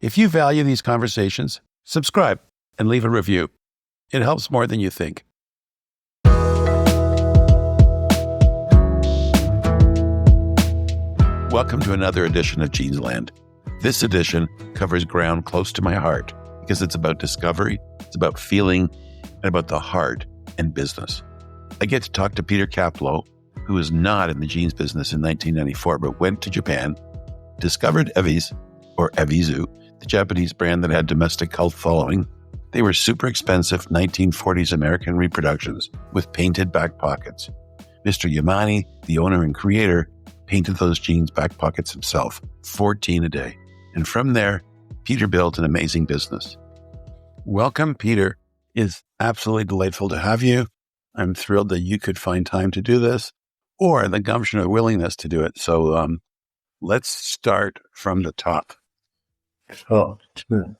If you value these conversations, subscribe and leave a review. It helps more than you think. Welcome to another edition of Jeansland. This edition covers ground close to my heart because it's about discovery, it's about feeling, and about the heart and business. I get to talk to Peter Caplowe, who was not in the jeans business in 1994, but went to Japan, discovered Evisu, the Japanese brand that had domestic cult following. They were super expensive 1940s American reproductions with painted back pockets. Mr. Yamane, the owner and creator, painted those jeans back pockets himself, 14 a day. And from there, Peter built an amazing business. Welcome, Peter. It's absolutely delightful to have you. I'm thrilled that you could find time to do this, or the gumption or willingness to do it. So let's start from the top. Oh.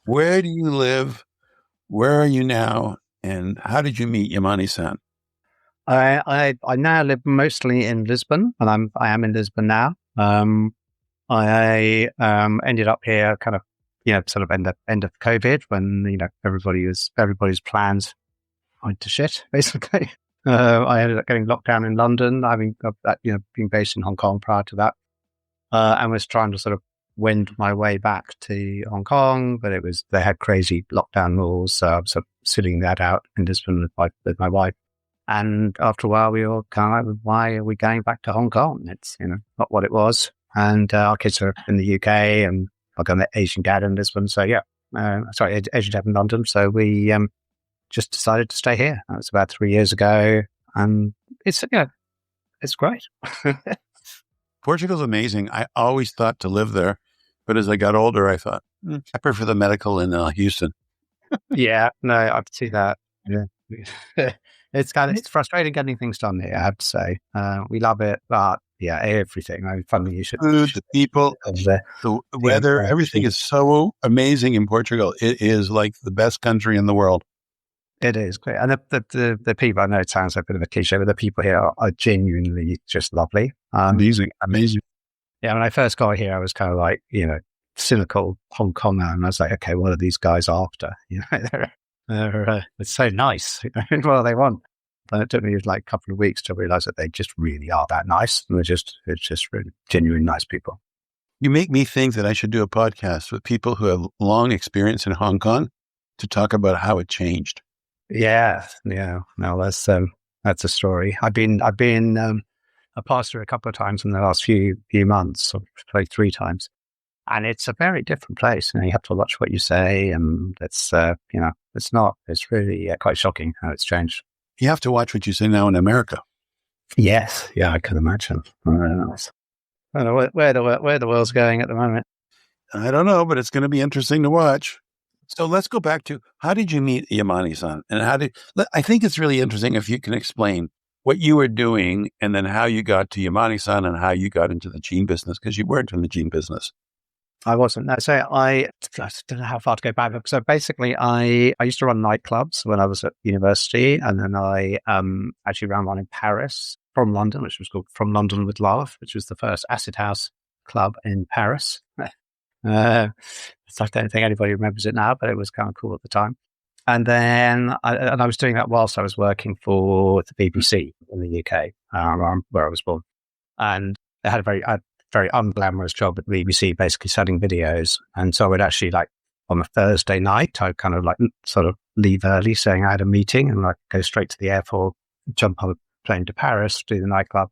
Where do you live? Where are you now? And how did you meet Yamane-san? I now live mostly in Lisbon, and I am in Lisbon now. I ended up here kind of, sort of end of COVID when, everybody's plans went to shit, basically. I ended up getting locked down in London, having been based in Hong Kong prior to that, and was trying to sort of wend my way back to Hong Kong, but they had crazy lockdown rules, so I'm sort of sitting that out in Lisbon with my wife. And after a while, we were kind of, why are we going back to Hong Kong? It's not what it was. And our kids are in the UK, and I've got an Asian dad in Lisbon, so Asian dad in London. So we just decided to stay here. That was about 3 years ago, and it's great. Portugal's amazing. I always thought to live there, but as I got older, I thought, I prefer the medical in Houston. Yeah, no, I see that. Yeah. It's frustrating getting things done here, I have to say. We love it, but yeah, everything. Funny you should. The people, the weather, everything is so amazing in Portugal. It is like the best country in the world. It is great. And the people, I know it sounds like a bit of a cliche, but the people here are genuinely just lovely. Amazing. Yeah, when I first got here, I was kind of like, cynical Hong Konger, and I was like, okay, what are these guys after? It's so nice. What do they want? And it took me like a couple of weeks to realize that they just really are that nice. And it's just really genuine nice people. You make me think that I should do a podcast with people who have long experience in Hong Kong to talk about how it changed. Yeah. No, that's a story. I've been a pastor a couple of times in the last few months, or like 3 times, and it's a very different place. You have to watch what you say, and it's it's really quite shocking how it's changed. You have to watch what you say now in America. Yes, yeah, I can imagine. I don't know where the world's going at the moment. I don't know, but it's going to be interesting to watch. So let's go back to, how did you meet Yamane-san? And I think it's really interesting if you can explain what you were doing and then how you got to Yamane-san and how you got into the jean business, because you weren't in the jean business. I wasn't. No, so I don't know how far to go back. So basically, I used to run nightclubs when I was at university, and then I actually ran one in Paris from London, which was called From London with Love, which was the first acid house club in Paris. I don't think anybody remembers it now, but it was kind of cool at the time. And then I was doing that whilst I was working for the BBC in the UK, where I was born. And I had a very unglamorous job at the BBC, basically selling videos. And so I would actually, like, on a Thursday night, I'd kind of like sort of leave early, saying I had a meeting, and like go straight to the airport, jump on a plane to Paris, do the nightclub.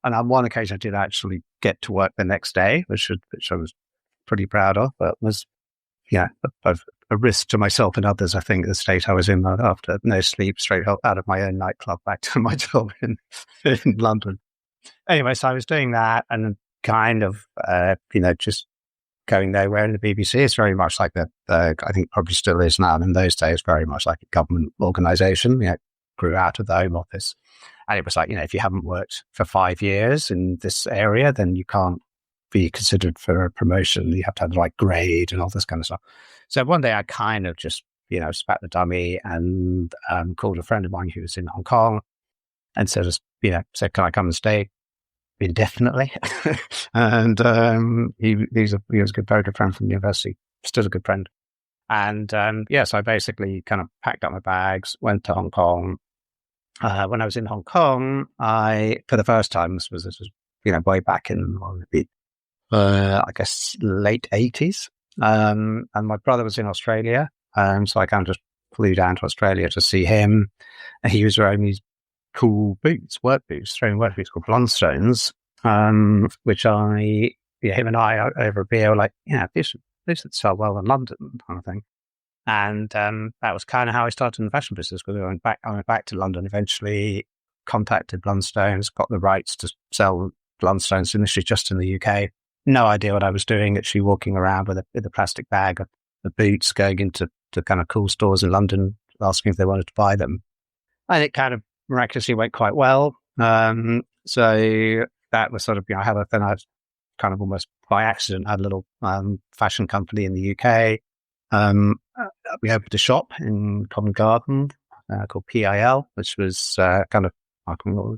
And on one occasion, I did actually get to work the next day, which I was pretty proud of, but was, a risk to myself and others, I think, the state I was in after no sleep, straight out of my own nightclub back to my job in London. Anyway, so I was doing that, and kind of, just going nowhere in the BBC. It's very much like I think probably still is now, in those days, very much like a government organisation. Grew out of the Home Office. And it was like, if you haven't worked for 5 years in this area, then you can't be considered for a promotion. You have to have the right grade and all this kind of stuff. So one day I kind of just, spat the dummy and called a friend of mine who was in Hong Kong and said, can I come and stay indefinitely? And he was a very good friend from the university. still a good friend. And so I basically kind of packed up my bags, went to Hong Kong. When I was in Hong Kong, for the first time, this was way back in I guess late 80s. And my brother was in Australia, so I kind of just flew down to Australia to see him. And he was wearing these cool boots, work boots called Blundstones, which him and I over a beer were like, this would sell well in London, kind of thing. And that was kind of how I started in the fashion business, because I went back to London eventually, contacted Blundstones, got the rights to sell Blundstones initially just in the UK. No idea what I was doing, actually walking around with a plastic bag of boots, going into kind of cool stores in London, asking if they wanted to buy them. And it kind of miraculously went quite well. So that was sort of, I kind of almost by accident had a little fashion company in the UK. We opened a shop in Covent Garden called PIL, which was kind of, I can remember,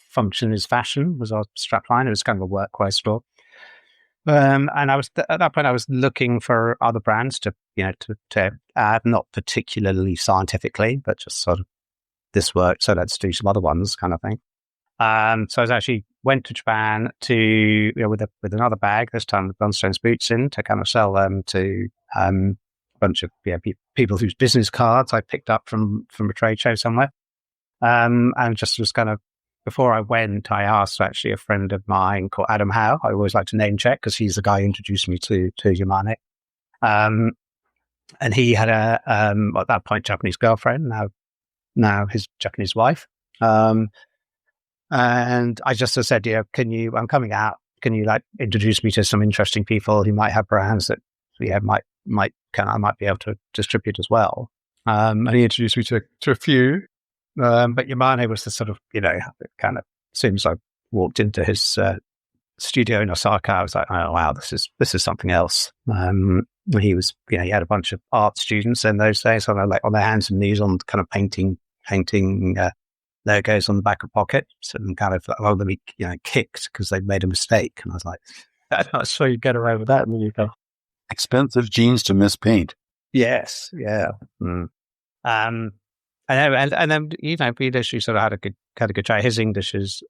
function is fashion was our strapline. It was kind of a workwear store. And I was at that point, I was looking for other brands to add, not particularly scientifically, but just sort of this worked, so let's do some other ones, kind of thing. So I actually went to Japan to with another bag, this time with Blundstones boots in, to kind of sell them to a bunch of people whose business cards I picked up from a trade show somewhere. And just was kind of, before I went, I asked actually a friend of mine called Adam Howe. I always like to name check because he's the guy who introduced me to Yamane. And he had at that point, Japanese girlfriend, now his Japanese wife. And I just said, I'm coming out. Can you introduce me to some interesting people who might have brands that I might be able to distribute as well. And he introduced me to a few. But Yamane was the sort of, kind of, as soon as I walked into his studio in Osaka, I was like, oh wow, this is something else. He was, he had a bunch of art students in those days, so on their hands and knees on kind of painting logos on the back of pockets, and kind of me, kicked because they'd made a mistake. And I was like, I'm not sure you get away with that. And you go, expensive jeans to mispaint. Yes, yeah. And then we literally sort of had a good try. His English is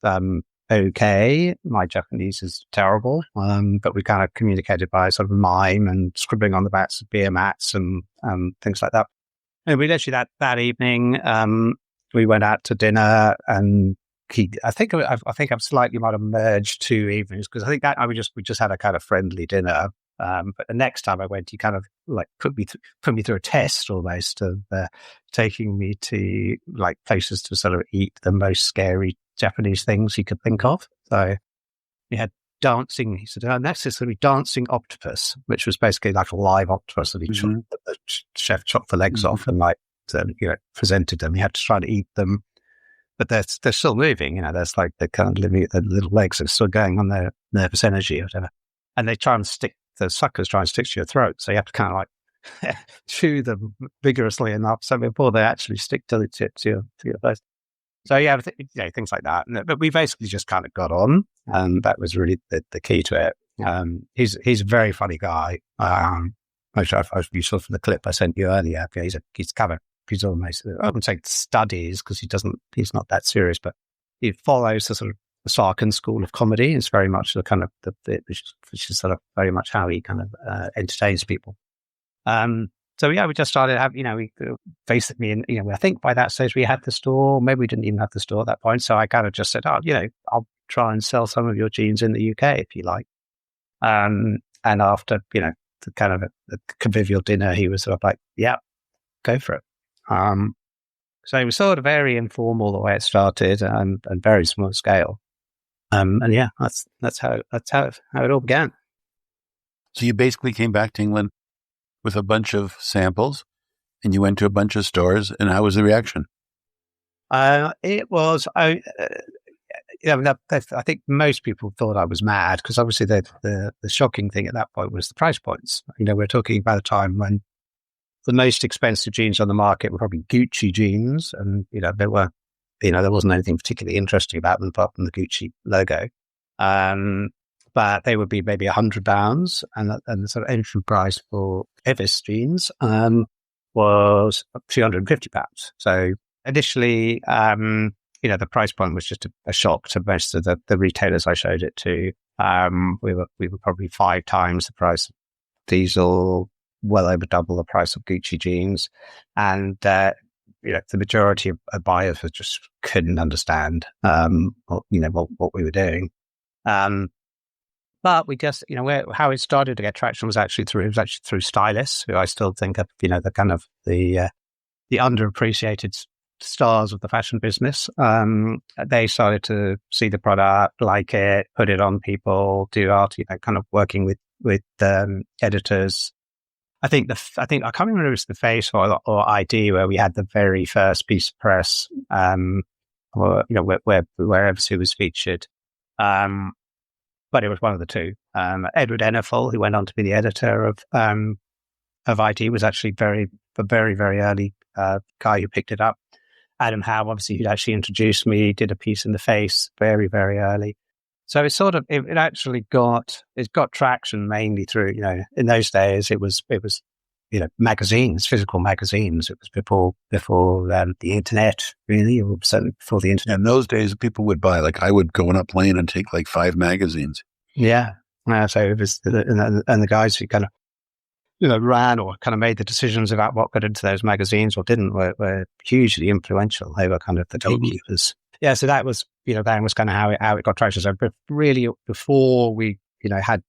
okay. My Japanese is terrible. But we kind of communicated by sort of mime and scribbling on the backs of beer mats and things like that. And we literally that evening, we went out to dinner, and I think I've slightly might have merged 2 evenings, because I think that we just had a kind of friendly dinner. But the next time I went, he kind of put me through a test almost of taking me to places to sort of eat the most scary Japanese things he could think of. So he had dancing. He said, next is going to be dancing octopus, which was basically like a live octopus that the chef chopped the legs off and presented them. He had to try to eat them, but they're still moving. There's they're kind of living, the little legs are still going on their nervous energy or whatever. And they try and stick. The suckers try and stick to your throat, so you have to kind of chew them vigorously enough so before they actually stick to your face. So things like that. But we basically just kind of got on, and that was really the key to it. He's a very funny guy. Which you saw from the clip I sent you earlier. He's almost, I wouldn't say studies, because he's not that serious, but he follows the sort of Osaka school of comedy. Is very much the kind of which is sort of very much how he kind of entertains people. So we just started we basically, I think by that stage we had the store. Maybe we didn't even have the store at that point. So I kind of just said, I'll try and sell some of your jeans in the UK if you like. And after the kind of a convivial dinner, he was sort of like, yeah, go for it. So it was sort of very informal the way it started, and very small scale. And yeah, that's how it all began. So you basically came back to England with a bunch of samples, and you went to a bunch of stores. And how was the reaction? It was. I think most people thought I was mad, because obviously the shocking thing at that point was the price points. We're talking about a time when the most expensive jeans on the market were probably Gucci jeans, and there wasn't anything particularly interesting about them apart from the Gucci logo. but they would be maybe £100, and the sort of entry price for Evisu jeans was £250. So initially, the price point was just a shock to most of the retailers I showed it to. We were probably 5 times the price of diesel, well over double the price of Gucci jeans, and the majority of buyers just couldn't understand what we were doing. But we just, how it started to get traction was actually through stylists, who I still think of, the kind of the underappreciated stars of the fashion business. They started to see the product, like it, put it on people, do art, kind of working with editors. I think I can't remember if it was The Face or ID where we had the very first piece of press, where Evisu was featured. But it was one of the two. Edward Ennerful, who went on to be the editor of ID, was actually a very, very early guy who picked it up. Adam Howe, obviously, who'd actually introduced me, did a piece in The Face very, very early. So it sort of, it actually got traction mainly through, in those days, it was magazines, physical magazines. It was before the internet, really, or certainly before the internet. In those days, people would buy, like I would go on a plane and take like 5 magazines. Yeah. So it was, and the guys who kind of, ran or kind of made the decisions about what got into those magazines or didn't were hugely influential. They were kind of the gatekeepers. Yeah. So that was, that was kind of how it got traction. So really before we, had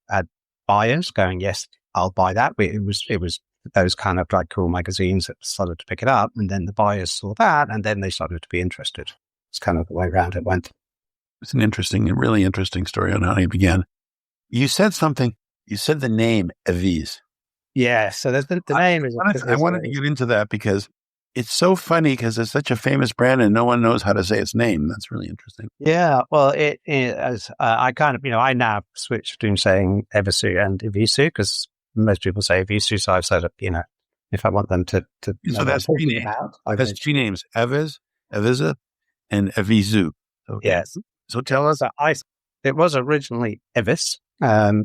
buyers going, yes, I'll buy that. It was those kind of like cool magazines that started to pick it up, and then the buyers saw that, and then they started to be interested. It's kind of the way around it went. It's a really interesting story on how you began. You said something. You said the name Evisu. Yeah. So there's the name. I wanted to get into that because it's so funny because it's such a famous brand and no one knows how to say its name. That's really interesting. Yeah. Well, it is. I kind of, I now switch between saying Evisu and Evisu because most people say Evisu. So I've said, if I want them to. So that's 3 names. That's 3 names: Evisu, and Evisu. Okay. Yes. So tell us. It was originally Evis,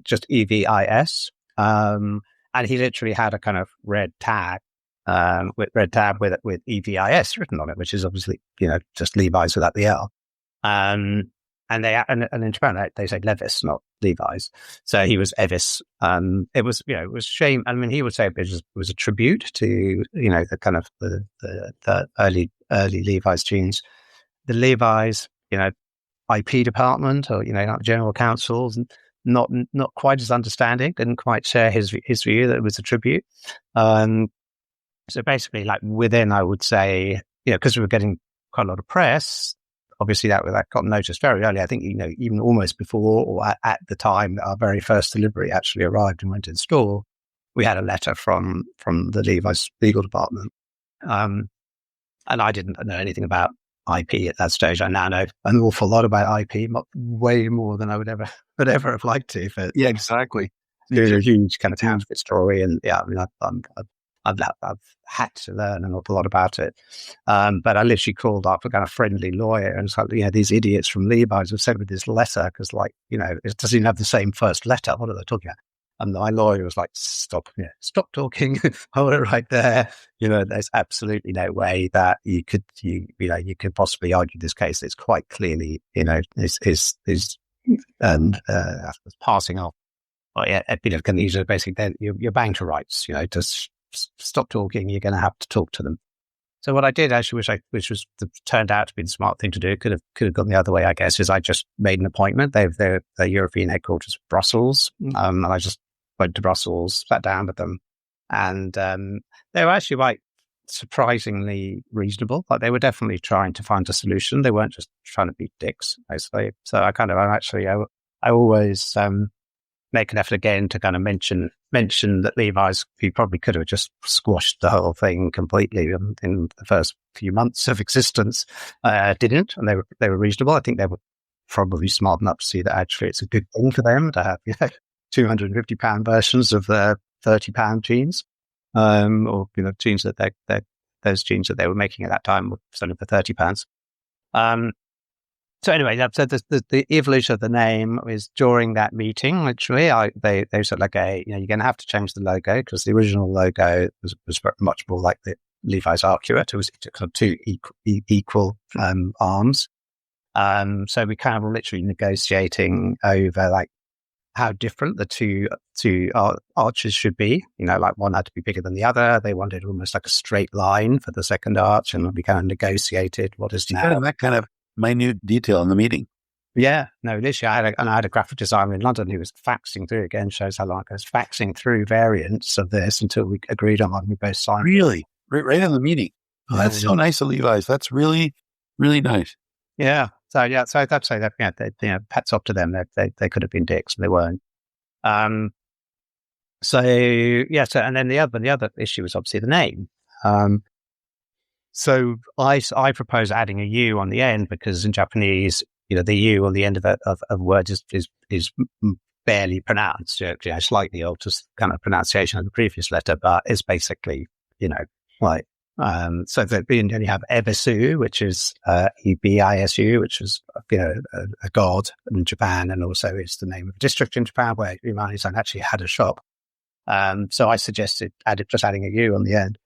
just EVIS, and he literally had a kind of red tag, with EVIS written on it, which is obviously just Levi's without the L. And in Japan they say Levis, not Levi's. So he was Evis. It was shame. I mean, he would say it was a tribute to the kind of the early Levi's jeans. The Levi's IP department or general counsels not quite as understanding, didn't quite share his view that it was a tribute. So basically, like within, I would say, because we were getting quite a lot of press. Obviously, that got noticed very early. I think even almost before or at the time that our very first delivery actually arrived and went in store, we had a letter from the Levi's legal department, and I didn't know anything about IP at that stage. I now know an awful lot about IP, way more than I would ever have liked to. But yeah, exactly. There's a huge kind of tangent story, and I mean, I've had to learn an awful lot about it. But I literally called up a kind of friendly lawyer and said, these idiots from Levi's have sent me this letter because, it doesn't even have the same first letter. What are they talking about? And my lawyer was like, stop talking. Hold it right there. There's absolutely no way that you could possibly argue this case. It's quite clearly, is passing off. Well, yeah, basically, you're bound to rights. Just stop talking. You're going to have to talk to them. So what I did actually, which turned out to be the smart thing to do, could have gone the other way, I guess, is I just made an appointment. Their European headquarters, Brussels, and I just went to Brussels, sat down with them, and they were actually quite surprisingly reasonable. Like they were definitely trying to find a solution. They weren't just trying to be dicks, basically. So I always make an effort again to kind of mention that Levi's, who probably could have just squashed the whole thing completely in the first few months of existence, didn't, and they were reasonable. I think they were probably smart enough to see that actually it's a good thing for them to have £250 versions of their £30 jeans, or jeans that those jeans that they were making at that time were selling for £30. So anyway, so the evolution of the name is during that meeting. Literally, they said like, you're going to have to change the logo because the original logo was much more like the Levi's arcuate. It was kind of two equal arms. So we kind of literally negotiating over like how different the two arches should be. Like one had to be bigger than the other. They wanted almost like a straight line for the second arch, and we kind of negotiated what is now that kind of minute detail in the meeting. Yeah, no, literally, I had a graphic designer in London who was faxing through, again, shows how long I was faxing through variants of this until we agreed on one we both signed. Really? Right in the meeting. Oh, that's so nice of Levi's. That's really, really nice. Yeah. So I'd say that, hats off to them. They could have been dicks, and they weren't. And then the other issue was obviously the name. So I propose adding a U on the end because in Japanese, the U on the end of words is barely pronounced. Slightly altered kind of pronunciation of the previous letter, but it's basically, like, so then you have Evisu, which is Ebisu, which is a god in Japan, and also is the name of a district in Japan where Yamane actually had a shop. So I suggested just adding a U on the end,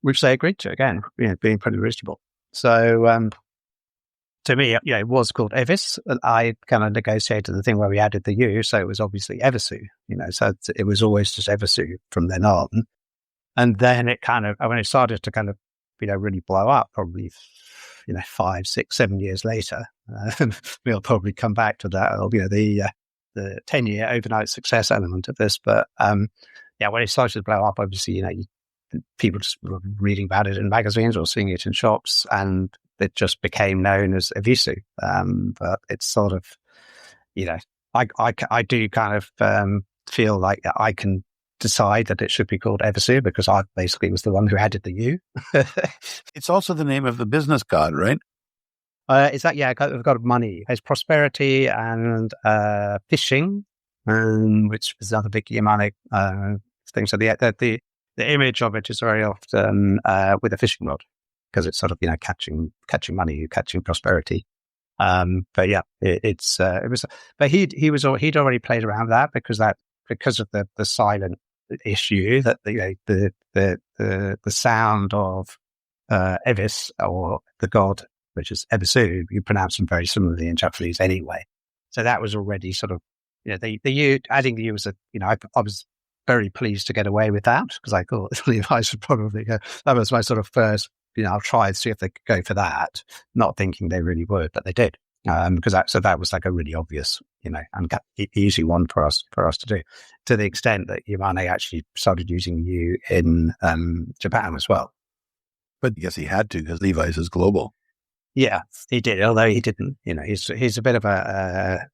which they agreed to, again, being pretty reasonable. So to me, it was called Evis. And I kind of negotiated the thing where we added the U, so it was obviously Evisu, so it was always just Evisu from then on. And then it kind of, when it started to kind of, really blow up, probably, 5, 6, 7 years later, we'll probably come back to that. It'll be the 10-year overnight success element of this. But when it started to blow up, obviously, people just were reading about it in magazines or seeing it in shops, and it just became known as Evisu. But it's sort of, I do kind of feel like I can decide that it should be called Evisu because I basically was the one who added the U. It's also the name of the business god, right? Is that, God of money. It's prosperity and fishing, which is another big Yamane thing. So the image of it is very often with a fishing rod because it's sort of, catching money, catching prosperity. But yeah, it was, but he'd already played around that because of the silent issue that the sound of Evis or the god, which is Evisu, you pronounce them very similarly in Japanese anyway. So that was already sort of, the U, adding the U was I was very pleased to get away with that because I thought Levi should probably go. That was my sort of first, I'll try and see if they could go for that, not thinking they really would, but they did. Because that was like a really obvious, and easy one for us to do, to the extent that Yamane actually started using U in Japan as well. But I guess he had to because Levi's is global. Yeah, he did. Although he didn't, he's a bit of a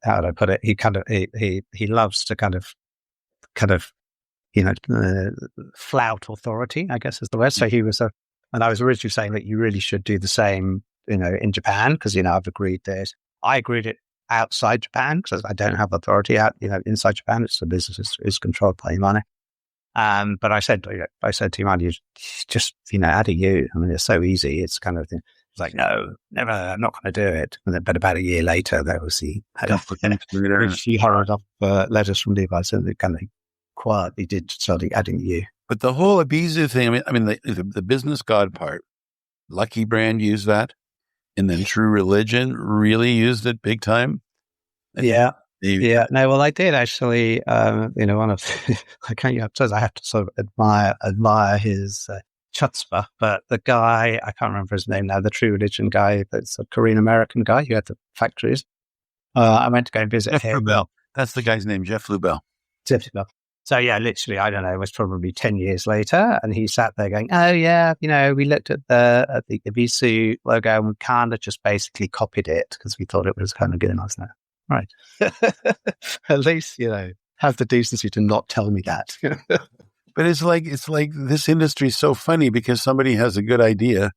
how do I put it? He kind of he loves to kind of flout authority, I guess is the word. So he was and I was originally saying that you really should do the same, in Japan, because, I've agreed this. I agreed it outside Japan because I don't have authority inside Japan. It's the business is controlled by Yamane. But I said to Yamane, you just, add a U. I mean, it's so easy. It's kind of, it's like, no, never, I'm not going to do it. But about a year later, there was she horrored up letters from Levi, so they kind of quietly did start adding the U. But the whole Evisu thing, I mean, the business god part, Lucky Brand used that. And then True Religion really used it big time. Yeah. No, well, I did actually. One of I have to sort of admire his chutzpah. But the guy, I can't remember his name now. The True Religion guy, that's a Korean American guy who had the factories. I went to go and visit Jeff him. Lubell. That's the guy's name, Jeff Lubell. So yeah, literally, I don't know, it was probably 10 years later, and he sat there going, "Oh yeah, we looked at the Evisu logo and we kind of just basically copied it because we thought it was kind of good." And I was like, "Right, at least have the decency to not tell me that." But it's like this industry is so funny because somebody has a good idea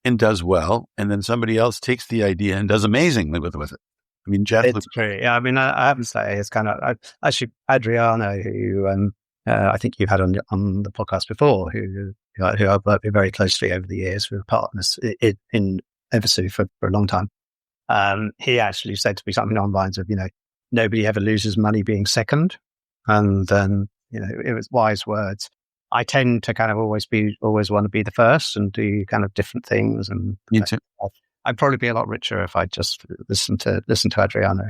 and does well, and then somebody else takes the idea and does amazingly with it. I mean, Jeff. It's true. Yeah, I mean, I have to say, it's kind of actually Adriano, who I think you've had on the podcast before, who I've worked with very closely over the years. We were partners in Evisu for a long time. he actually said to me something along the lines of, nobody ever loses money being second. And then, it was wise words. I tend to kind of always want to be the first and do kind of different things. And Me too. I'd probably be a lot richer if I just listened to Adriano.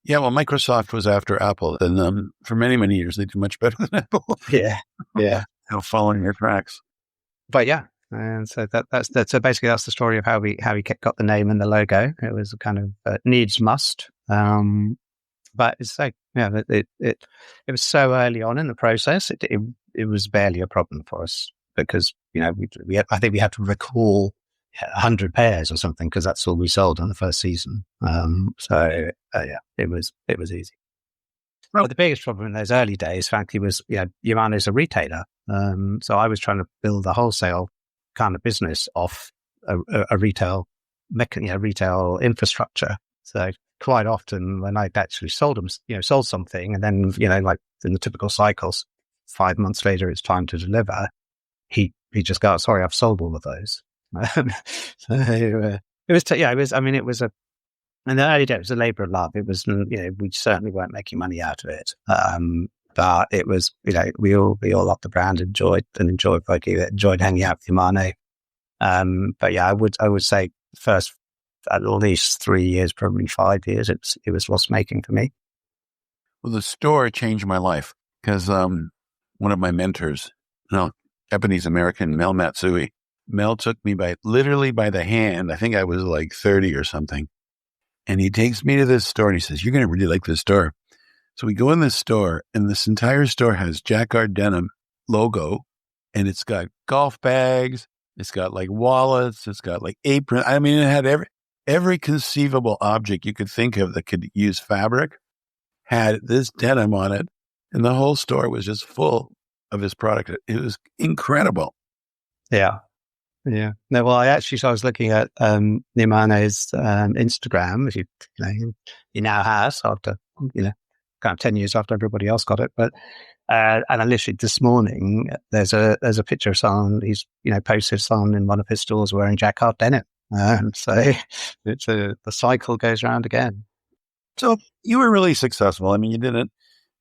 Yeah, well, Microsoft was after Apple, and for many, many years they did much better than Apple. Yeah. Following your tracks. But yeah, and so so basically that's the story of how we got the name and the logo. It was a kind of needs must. But it's like, it was so early on in the process. It was barely a problem for us because I think we had to recall 100 pairs or something because that's all we sold on the first season. It was easy. Well, the biggest problem in those early days, frankly, was Yamane is a retailer. So I was trying to build a wholesale kind of business off a retail retail infrastructure. So quite often when I'd actually sold something, and then like in the typical cycles, 5 months later it's time to deliver, he just goes, "Sorry, I've sold all of those." In the early days, it was a labor of love. It was, we certainly weren't making money out of it. But it was, we all loved the brand, enjoyed working it, enjoyed hanging out with Yamane. But yeah, I would say first at least 3 years, probably 5 years, it was loss making for me. Well, the store changed my life because one of my mentors, Japanese American Mel Matsui, Mel took me literally by the hand. I think I was like 30 or something. And he takes me to this store and he says, "You're going to really like this store." So we go in this store and this entire store has Jacquard denim logo, and it's got golf bags. It's got like wallets. It's got like aprons. I mean, it had every conceivable object you could think of that could use fabric had this denim on it. And the whole store was just full of his product. It was incredible. Yeah. Yeah. No, well, I was looking at Yamane's Instagram, which he now has after, kind of 10 years after everybody else got it. But and I literally this morning there's a picture of someone he's posted someone in one of his stores wearing Jacquard denim. So the cycle goes round again. So you were really successful. I mean,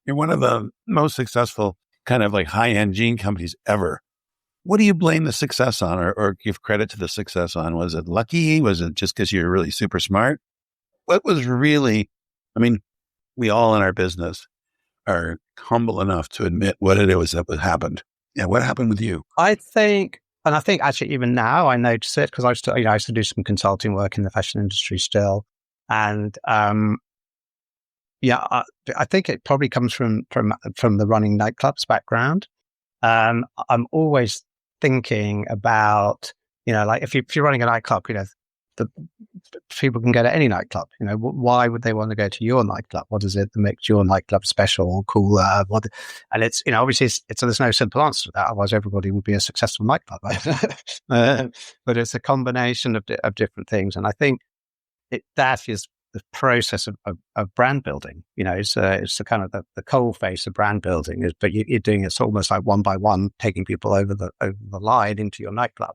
you're one of the most successful kind of like high-end jean companies ever. What do you blame the success on or give credit to the success on? Was it lucky? Was it just because you're really super smart? What was really, we all in our business are humble enough to admit what it was that happened. Yeah, what happened with you? I think actually even now I notice it because I used to do some consulting work in the fashion industry still. And I think it probably comes from the running nightclubs background. I'm always thinking about, like if you're running a nightclub, the people can go to any nightclub. Why would they want to go to your nightclub? What is it that makes your nightclub special or cooler? And it's, obviously there's no simple answer to that. Otherwise everybody would be a successful nightclub. But it's a combination of different things. And I think that is the process of brand building. It's the kind of the coal face of brand building, but you're doing it almost like one by one, taking people over the line into your nightclub.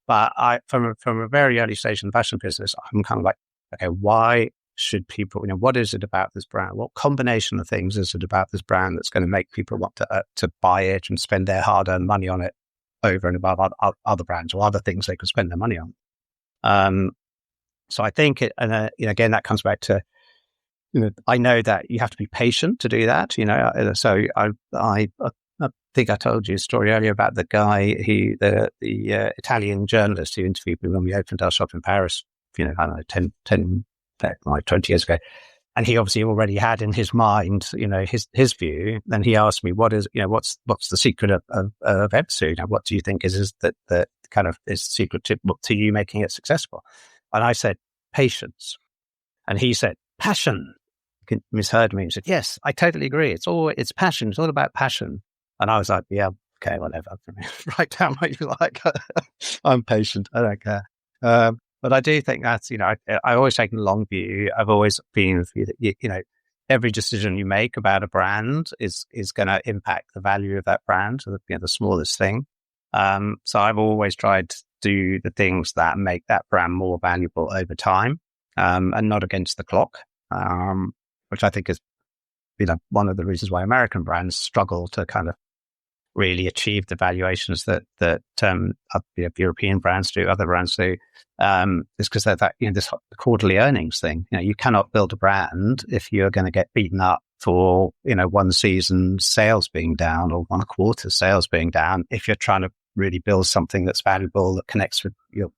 But from a very early stage in the fashion business, I'm kind of like, okay, why should people? What is it about this brand? What combination of things is it about this brand that's going to make people want to buy it and spend their hard-earned money on it over and above other brands or other things they could spend their money on? So I think again, that comes back to, I know that you have to be patient to do that, so I think I told you a story earlier about the guy the Italian journalist who interviewed me when we opened our shop in Paris, I don't know, 20 years ago. And he obviously already had in his mind, his view. Then he asked me, what's the secret of Evisu? What do you think is that kind of is the secret to you making it successful? And I said, patience. And he said, passion. He misheard me and said, yes, I totally agree. It's passion. It's all about passion. And I was like, yeah, okay, whatever. Write down what you like. I'm patient. I don't care. But I do think that's, I always take a long view. I've always been with you that, every decision you make about a brand is going to impact the value of that brand, the smallest thing. So I've always tried to do the things that make that brand more valuable over time. and not against the clock, which I think is, one of the reasons why American brands struggle to kind of really achieve the valuations that European brands do, other brands do, is because that this quarterly earnings thing. You cannot build a brand if you're going to get beaten up for one season sales being down or one quarter sales being down. If you're trying to really build something that's valuable that connects with your.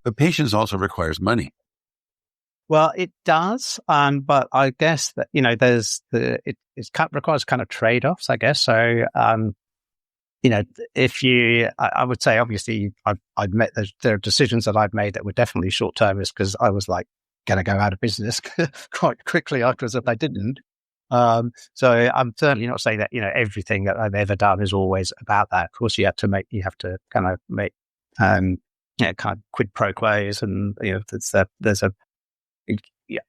But patience also requires money. Well, it does, but I guess that it requires kind of trade-offs, I guess. So. I would say, obviously, I've met there are decisions that I've made that were definitely short-termist because I was like going to go out of business quite quickly afterwards if I didn't. So I'm certainly not saying that, everything that I've ever done is always about that. Of course, you have to kind of make, kind of quid pro quos, and, you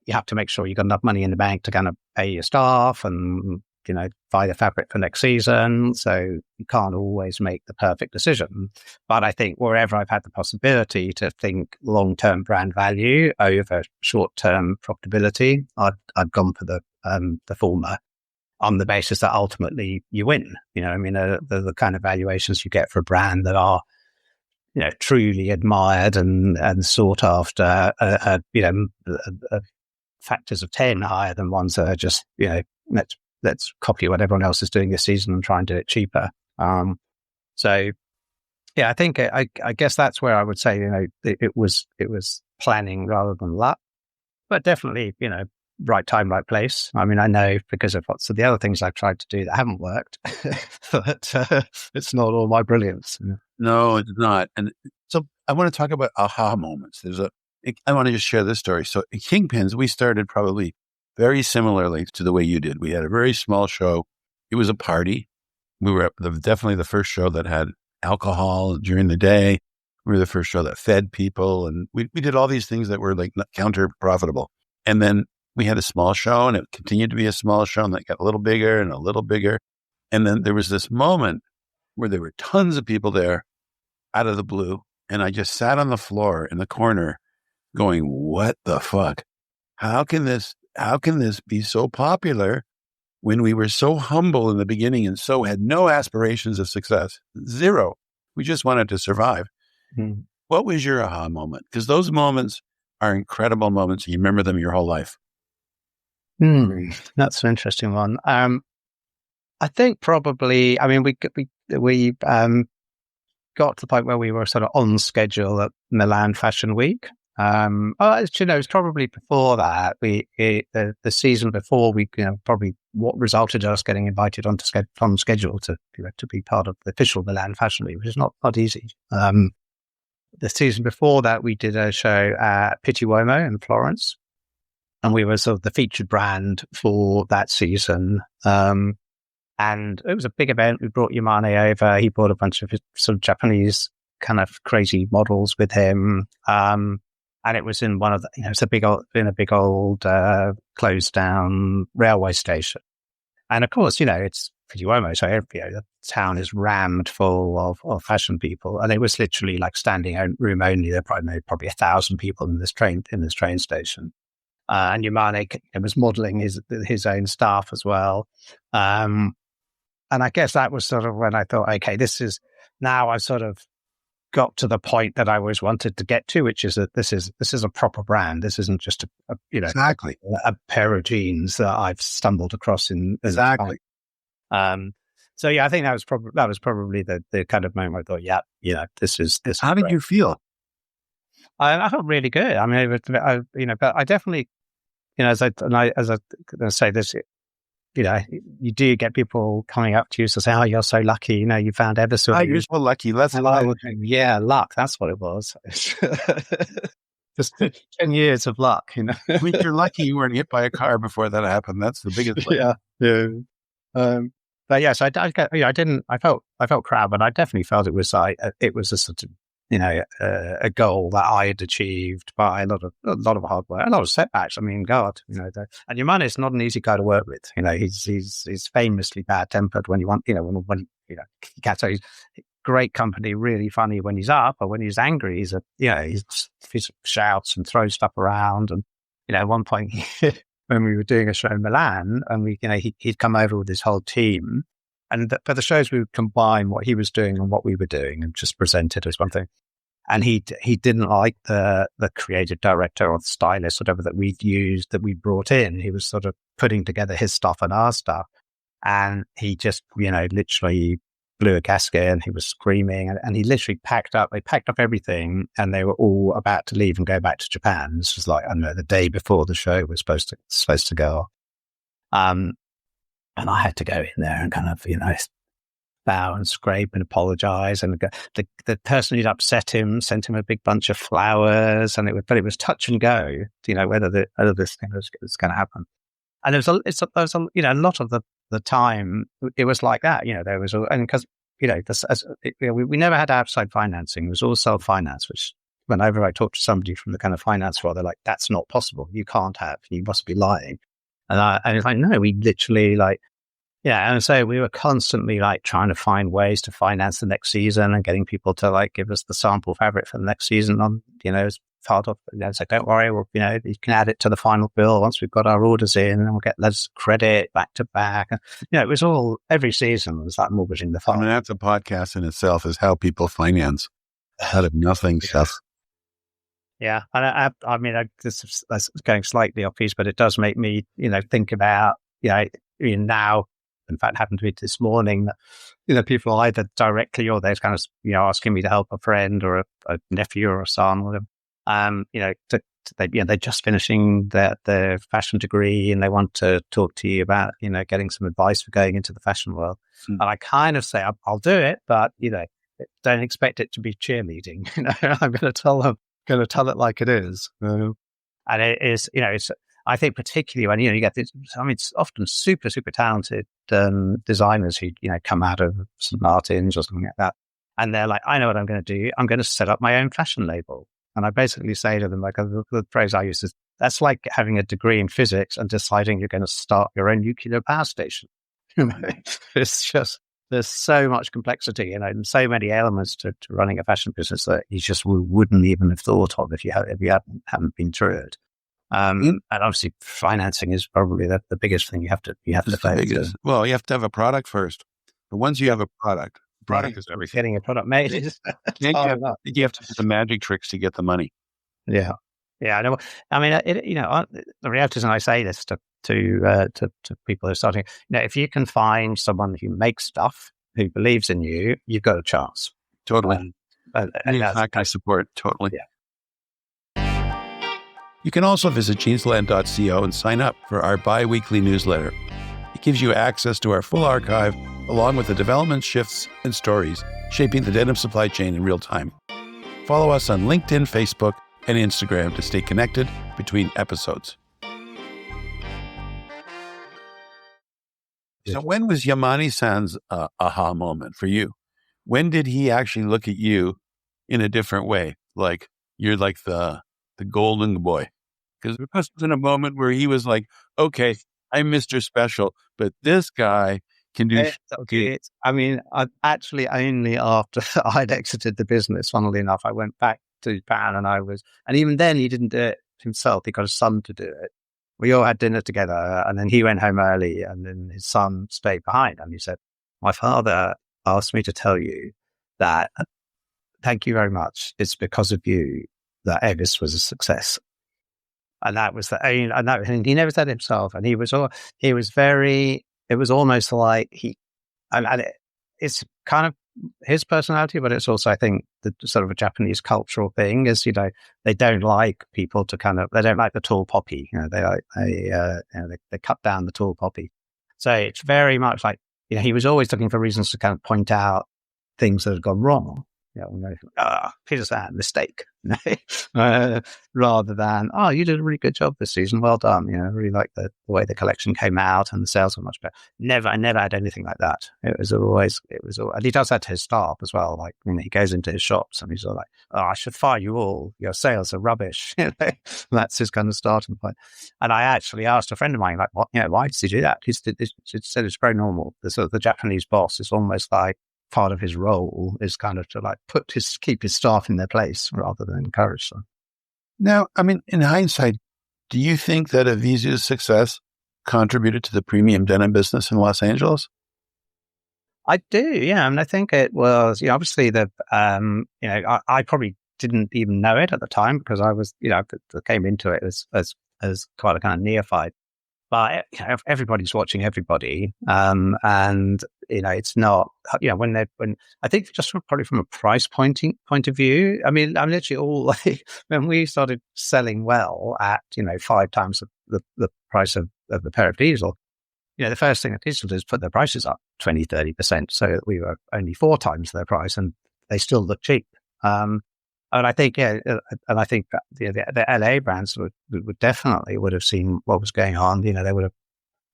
have to make sure you've got enough money in the bank to kind of pay your staff and, buy the fabric for next season. So you can't always make the perfect decision. But I think wherever I've had the possibility to think long-term brand value over short-term profitability, I've gone for the former on the basis that ultimately you win. The kind of valuations you get for a brand that are, truly admired and sought after, factors of 10 higher than ones that are just, let's copy what everyone else is doing this season and try and do it cheaper. So, I think I guess that's where I would say, it was planning rather than luck, but definitely, right time, right place. I mean, I know because of lots of the other things I've tried to do that haven't worked, but it's not all my brilliance. No, it's not. And so I want to talk about aha moments. I want to just share this story. So at Kingpins, we started probably very similarly to the way you did. We had a very small show. It was a party. We were definitely the first show that had alcohol during the day. We were the first show that fed people. And we did all these things that were like counter profitable. And then we had a small show, and it continued to be a small show, and that got a little bigger and a little bigger. And then there was this moment where there were tons of people there out of the blue. And I just sat on the floor in the corner going, what the fuck? How can this be so popular when we were so humble in the beginning and so had no aspirations of success? Zero. We just wanted to survive. Mm-hmm. What was your aha moment? Because those moments are incredible moments. You remember them your whole life. That's an interesting one. I think probably, we got to the point where we were sort of on schedule at Milan Fashion Week. It's probably before that. The season before, probably what resulted in us getting invited on schedule to be part of the official Milan Fashion Week, which is not easy. The season before that, we did a show at Pitti Uomo in Florence, and we were sort of the featured brand for that season. And it was a big event. We brought Yamane over. He brought a bunch of sort of Japanese kind of crazy models with him. And it was in one of the, it's a big old closed down railway station. And of course, it's Pitti Uomo, so the town is rammed full of fashion people. And it was literally like standing room only. There were probably 1,000 people in this train station. And Yamane was modeling his own staff as well. And I guess that was sort of when I thought, okay, now I've sort of got to the point that I always wanted to get to, which is that this is a proper brand. This isn't just exactly a pair of jeans that I've stumbled across in exactly. So I think that was probably the kind of moment I thought, this is. How did you feel? I felt really good. I mean, but I definitely, as I say this, you do get people coming up to you to say, "Oh, you're so lucky! You found Evisu." Oh, you're so lucky. Luck. That's what it was. Just 10 years of luck. I mean, you're lucky you weren't hit by a car before that happened. That's the biggest thing. Yeah. But yes, I didn't. I felt proud, but I definitely felt it was a sort of a goal that I had achieved by a lot of hard work, a lot of setbacks. I mean, God, and Yamane is not an easy guy to work with. He's famously bad tempered when you want, when he great company, really funny when he's up, but when he's angry, he shouts and throws stuff around. And at one point when we were doing a show in Milan, and he'd come over with his whole team, and for the shows we would combine what he was doing and what we were doing, and just present it as one thing. And he didn't like the creative director or the stylist, whatever that we'd used, that we brought in. He was sort of putting together his stuff and our stuff, and he just literally blew a gasket, and he was screaming, and he literally packed up everything, and they were all about to leave and go back to Japan. This was like, I don't know, the day before the show was supposed to go off. And I had to go in there and kind of, bow and scrape and apologize. And the person who'd upset him sent him a big bunch of flowers, and it was touch and go, whether this thing was going to happen. And there was a lot of the time it was like that. There was, and because we never had outside financing. It was all self-finance, which whenever I talk to somebody from the kind of finance world, they're like, "That's not possible. You can't have. You must be lying." And it's like, no, we literally and so we were constantly trying to find ways to finance the next season, and getting people to give us the sample fabric for the next season on, as part of, it's like, don't worry, you can add it to the final bill once we've got our orders in, and we'll get less credit back to back. And, it was all, every season was like mortgaging the fund. That's a podcast in itself, is how people finance out of nothing stuff. Yeah. And this is going slightly off piece, but it does make me, think about, now, in fact, happened to me this morning that, people either directly or they're kind of, asking me to help a friend or a nephew or a son, or whatever, they're just finishing their fashion degree, and they want to talk to you about, getting some advice for going into the fashion world. And I kind of say, I'll do it, but, don't expect it to be cheerleading. I'm going to tell it like it is. And it is, it's, I think particularly when, you get this, it's often super, super talented designers who, come out of St. Martin's or something like that. And they're like, I know what I'm going to do. I'm going to set up my own fashion label. And I basically say to them, the phrase I use is, that's like having a degree in physics and deciding you're going to start your own nuclear power station. It's just, there's so much complexity, and so many elements to running a fashion business that you just wouldn't even have thought of if you hadn't been through it. And obviously financing is probably the biggest thing you have to face. Well, you have to have a product first. But once you have a product is everything. Getting a product made is you have to do the magic tricks to get the money. Yeah. Yeah. I know. The reality is, and I say this to people who are starting, if you can find someone who makes stuff, who believes in you, you've got a chance. Totally. I support totally. Yeah. You can also visit jeansland.co and sign up for our bi-weekly newsletter. It gives you access to our full archive, along with the development shifts and stories shaping the denim supply chain in real time. Follow us on LinkedIn, Facebook, and Instagram to stay connected between episodes. So when was Yamane-san's aha moment for you? When did he actually look at you in a different way? Like, you're like the golden boy. Because there was in a moment where he was like, okay, I'm Mr. Special, but this guy can do I actually only after I'd exited the business, funnily enough, I went back to Japan, and even then he didn't do it himself. He got his son to do it. We all had dinner together, and then he went home early, and then his son stayed behind. And he said, my father asked me to tell you that thank you very much. It's because of you that Evisu was a success. And that was and he never said it himself. And it was almost like it's kind of his personality, but it's also, I think, the sort of a Japanese cultural thing is, they don't like people to they don't like the tall poppy. They cut down the tall poppy. So it's very much like, he was always looking for reasons to kind of point out things that had gone wrong. Peter's a mistake, rather than, you did a really good job this season. Well done. I really like the way the collection came out and the sales were much better. I never had anything like that. It was always, and he does that to his staff as well. Like, he goes into his shops and he's all like, I should fire you all. Your sales are rubbish. That's his kind of starting point. And I actually asked a friend of mine, like, what, why does he do that? He said it's very normal. The Japanese boss is almost like, part of his role is kind of to keep his staff in their place rather than encourage them. Now, in hindsight, Do you think that Evisu's success contributed to the premium denim business in Los Angeles? I do, yeah. And I think it was, obviously I probably didn't even know it at the time because I was, I came into it as quite a kind of neophyte. But everybody's watching everybody, and it's not. When I think just probably from a price point of view. I mean, I'm literally all like when we started selling well at 5 times the price of a pair of diesel. The first thing that diesel did is put their prices up 20-30%, so that we were only 4 times their price, and they still look cheap. And I think, and I think that the LA brands would definitely would have seen what was going on. They would have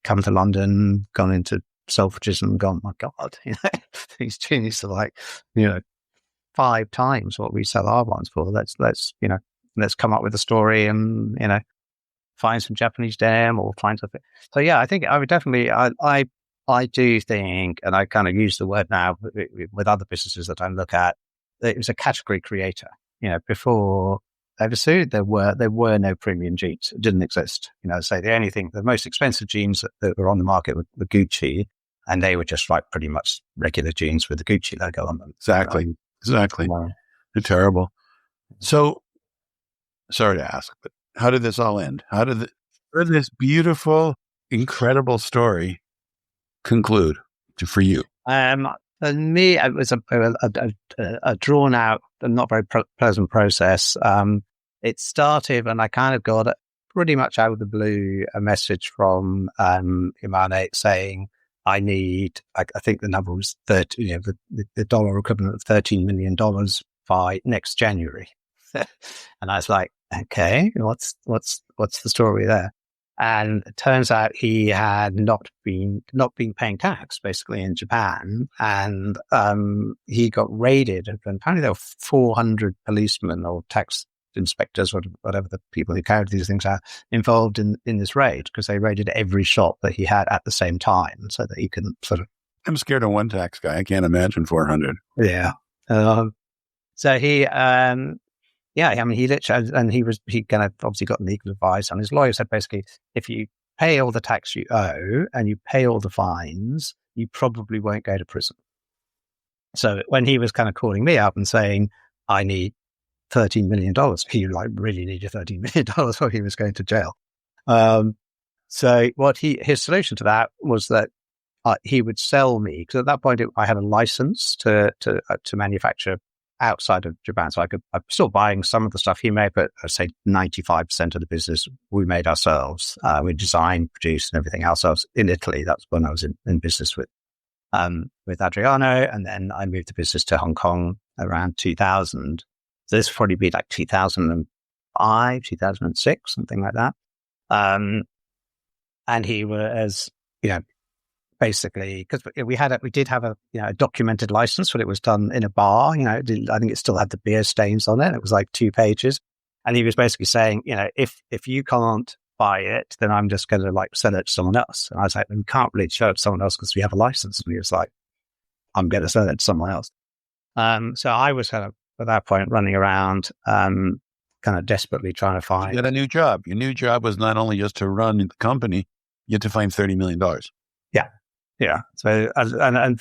come to London, gone into Selfridges and gone, my God, these jeans are like, 5 times what we sell our ones for. Let's come up with a story and, find some Japanese denim or find something. So yeah, I think I would definitely, I do think, and I kind of use the word now with other businesses that I look at, it was a category creator. Before Evisu, there were no premium jeans. It didn't exist. The most expensive jeans that were on the market were Gucci, and they were just like pretty much regular jeans with the Gucci logo on them. Exactly. They're terrible. So, sorry to ask, but how did this all end? How did this beautiful, incredible story conclude for you? For me, it was a drawn out and not very pleasant process. It started and I kind of got pretty much out of the blue a message from Yamane saying, I need, I think the number was the dollar equivalent of $13 million by next January. And I was like, okay, what's the story there? And it turns out he had not been paying tax basically in Japan, and he got raided. And apparently there were 400 policemen or tax inspectors, whatever the people who carried these things are, involved in this raid because they raided every shop that he had at the same time, so that he can sort of. I'm scared of one tax guy. I can't imagine 400. Yeah. So he. Yeah, I mean, he literally, and he kind of obviously got legal advice, and his lawyer said basically, if you pay all the tax you owe and you pay all the fines, you probably won't go to prison. So when he was kind of calling me up and saying, I need $13 million, he really needed $13 million or he was going to jail. So his solution to that was that he would sell me, because at that point I had a license to manufacture outside of Japan. So I'm still buying some of the stuff he made, but I'd say 95% of the business we made ourselves. We designed, produced and everything ourselves in Italy. That's when I was in business with Adriano. And then I moved the business to Hong Kong around 2000. So this would probably be like 2005, 2006, something like that. And he was, basically, because we did have a documented license, but it was done in a bar. I think it still had the beer stains on it. It was like 2 pages, and he was basically saying, if you can't buy it, then I'm just going to sell it to someone else. And I was like, we can't really show it to someone else because we have a license. And he was like, I'm going to sell it to someone else. So I was kind of at that point running around, kind of desperately trying to find. You had a new job. Your new job was not only just to run the company, you had to find $30 million. Yeah. Yeah. So, and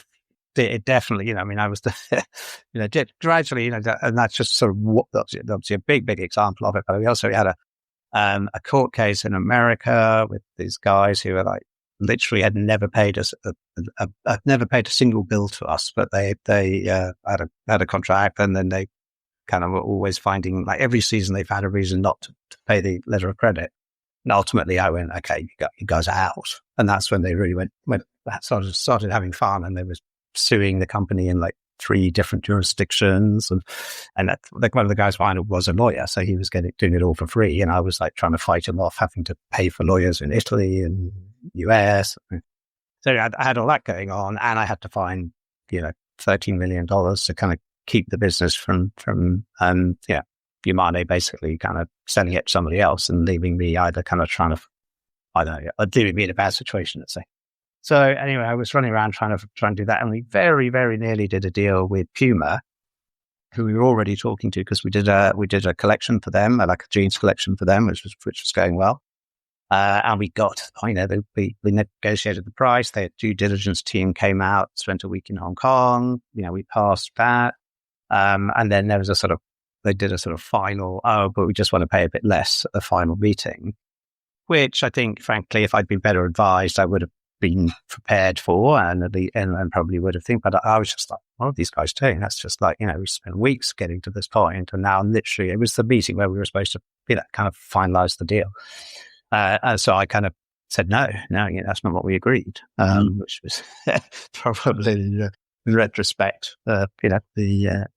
it definitely, I was, gradually, and that's just sort of obviously a big example of it. But we also had a court case in America with these guys who were literally had never paid us, never paid a single bill to us, but they had a contract, and then they kind of were always finding every season they've had a reason not to pay the letter of credit. And ultimately I went, okay, you guys are out. And that's when they really went started having fun, and they was suing the company in 3 different jurisdictions. And that, one of the guys behind it was a lawyer. So he was doing it all for free. And I was trying to fight him off, having to pay for lawyers in Italy and US. So I had all that going on, and I had to find, $13 million to kind of keep the business from Yamane basically kind of selling it to somebody else and leaving me either kind of trying to, I don't know, leaving me in a bad situation, let's say. So anyway, I was running around trying to do that, and we very, very nearly did a deal with Puma. who we were already talking to, because we did a collection for them, like a jeans collection for them, which was going well. And we got, we negotiated the price. Their due diligence team came out, spent a week in Hong Kong. We passed that. And then there was they did a sort of final, but we just want to pay a bit less at the final meeting, which I think, frankly, if I'd been better advised, I would have been prepared for and probably would have think. But I was just like, what are these guys doing? That's just like, we spent weeks getting to this point, and now literally it was the meeting where we were supposed to, kind of finalize the deal. And so I kind of said, no, that's not what we agreed, which was probably, in retrospect, the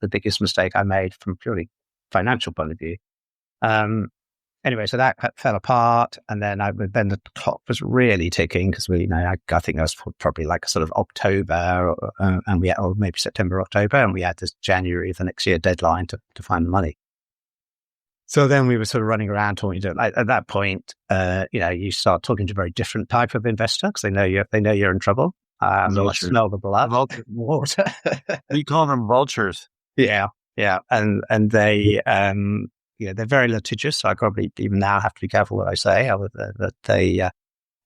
biggest mistake I made from purely financial point of view. Anyway, so that fell apart, and then the clock was really ticking, because I think that was probably like a sort of October, or maybe September, October, and we had this January of the next year deadline to find the money. So then we were sort of running around talking to, like, at that point, you start talking to a very different type of investor, because they know you're in trouble. They smell the blood. Water. We call them vultures. Yeah, and they. They're very litigious, so I probably even now have to be careful what I say. That they are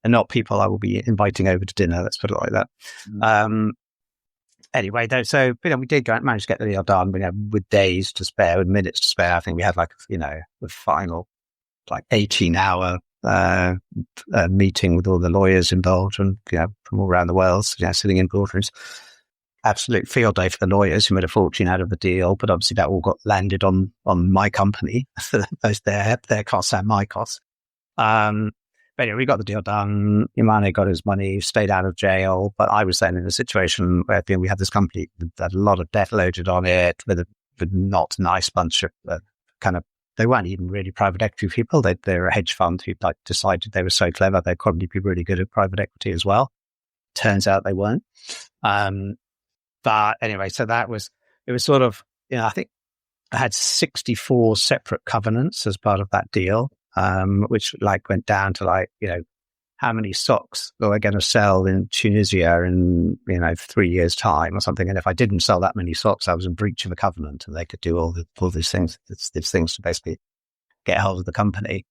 not people I will be inviting over to dinner. Let's put it like that. Anyway, though, so we did manage to get the deal done. With days to spare, with minutes to spare. I think we had the final 18-hour meeting with all the lawyers involved, and from all around the world, sitting in boardrooms. Absolute field day for the lawyers who made a fortune out of the deal, but obviously that all got landed on my company, both their costs and my costs. But anyway, we got the deal done. Yamane got his money, stayed out of jail, but I was then in a situation where we had this company that had a lot of debt loaded on it, with a not nice bunch of they weren't even really private equity people. They're a hedge fund who decided they were so clever they'd probably be really good at private equity as well. Turns out they weren't. But anyway, so it was sort of, I think I had 64 separate covenants as part of that deal, which went down to how many socks were I going to sell in Tunisia in 3 years' time or something. And if I didn't sell that many socks, I was in breach of a covenant, and they could do all these things to basically get hold of the company.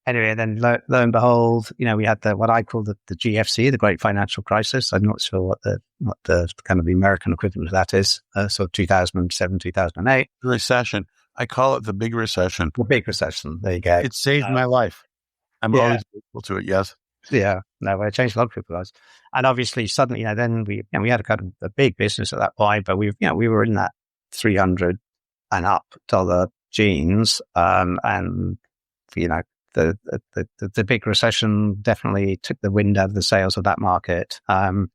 Anyway, then lo and behold, we had what I call the GFC, the Great Financial Crisis. I'm not sure what the kind of the American equivalent of that is. So 2007, 2008. Recession. I call it the big recession. The big recession. There you go. It saved my life. I'm always grateful to it. Yes. Yeah. No, it changed a lot of people's lives. And obviously, suddenly, then we had a kind of a big business at that point, but we were in that $300 and up jeans, and the big recession definitely took the wind out of the sails of that market. But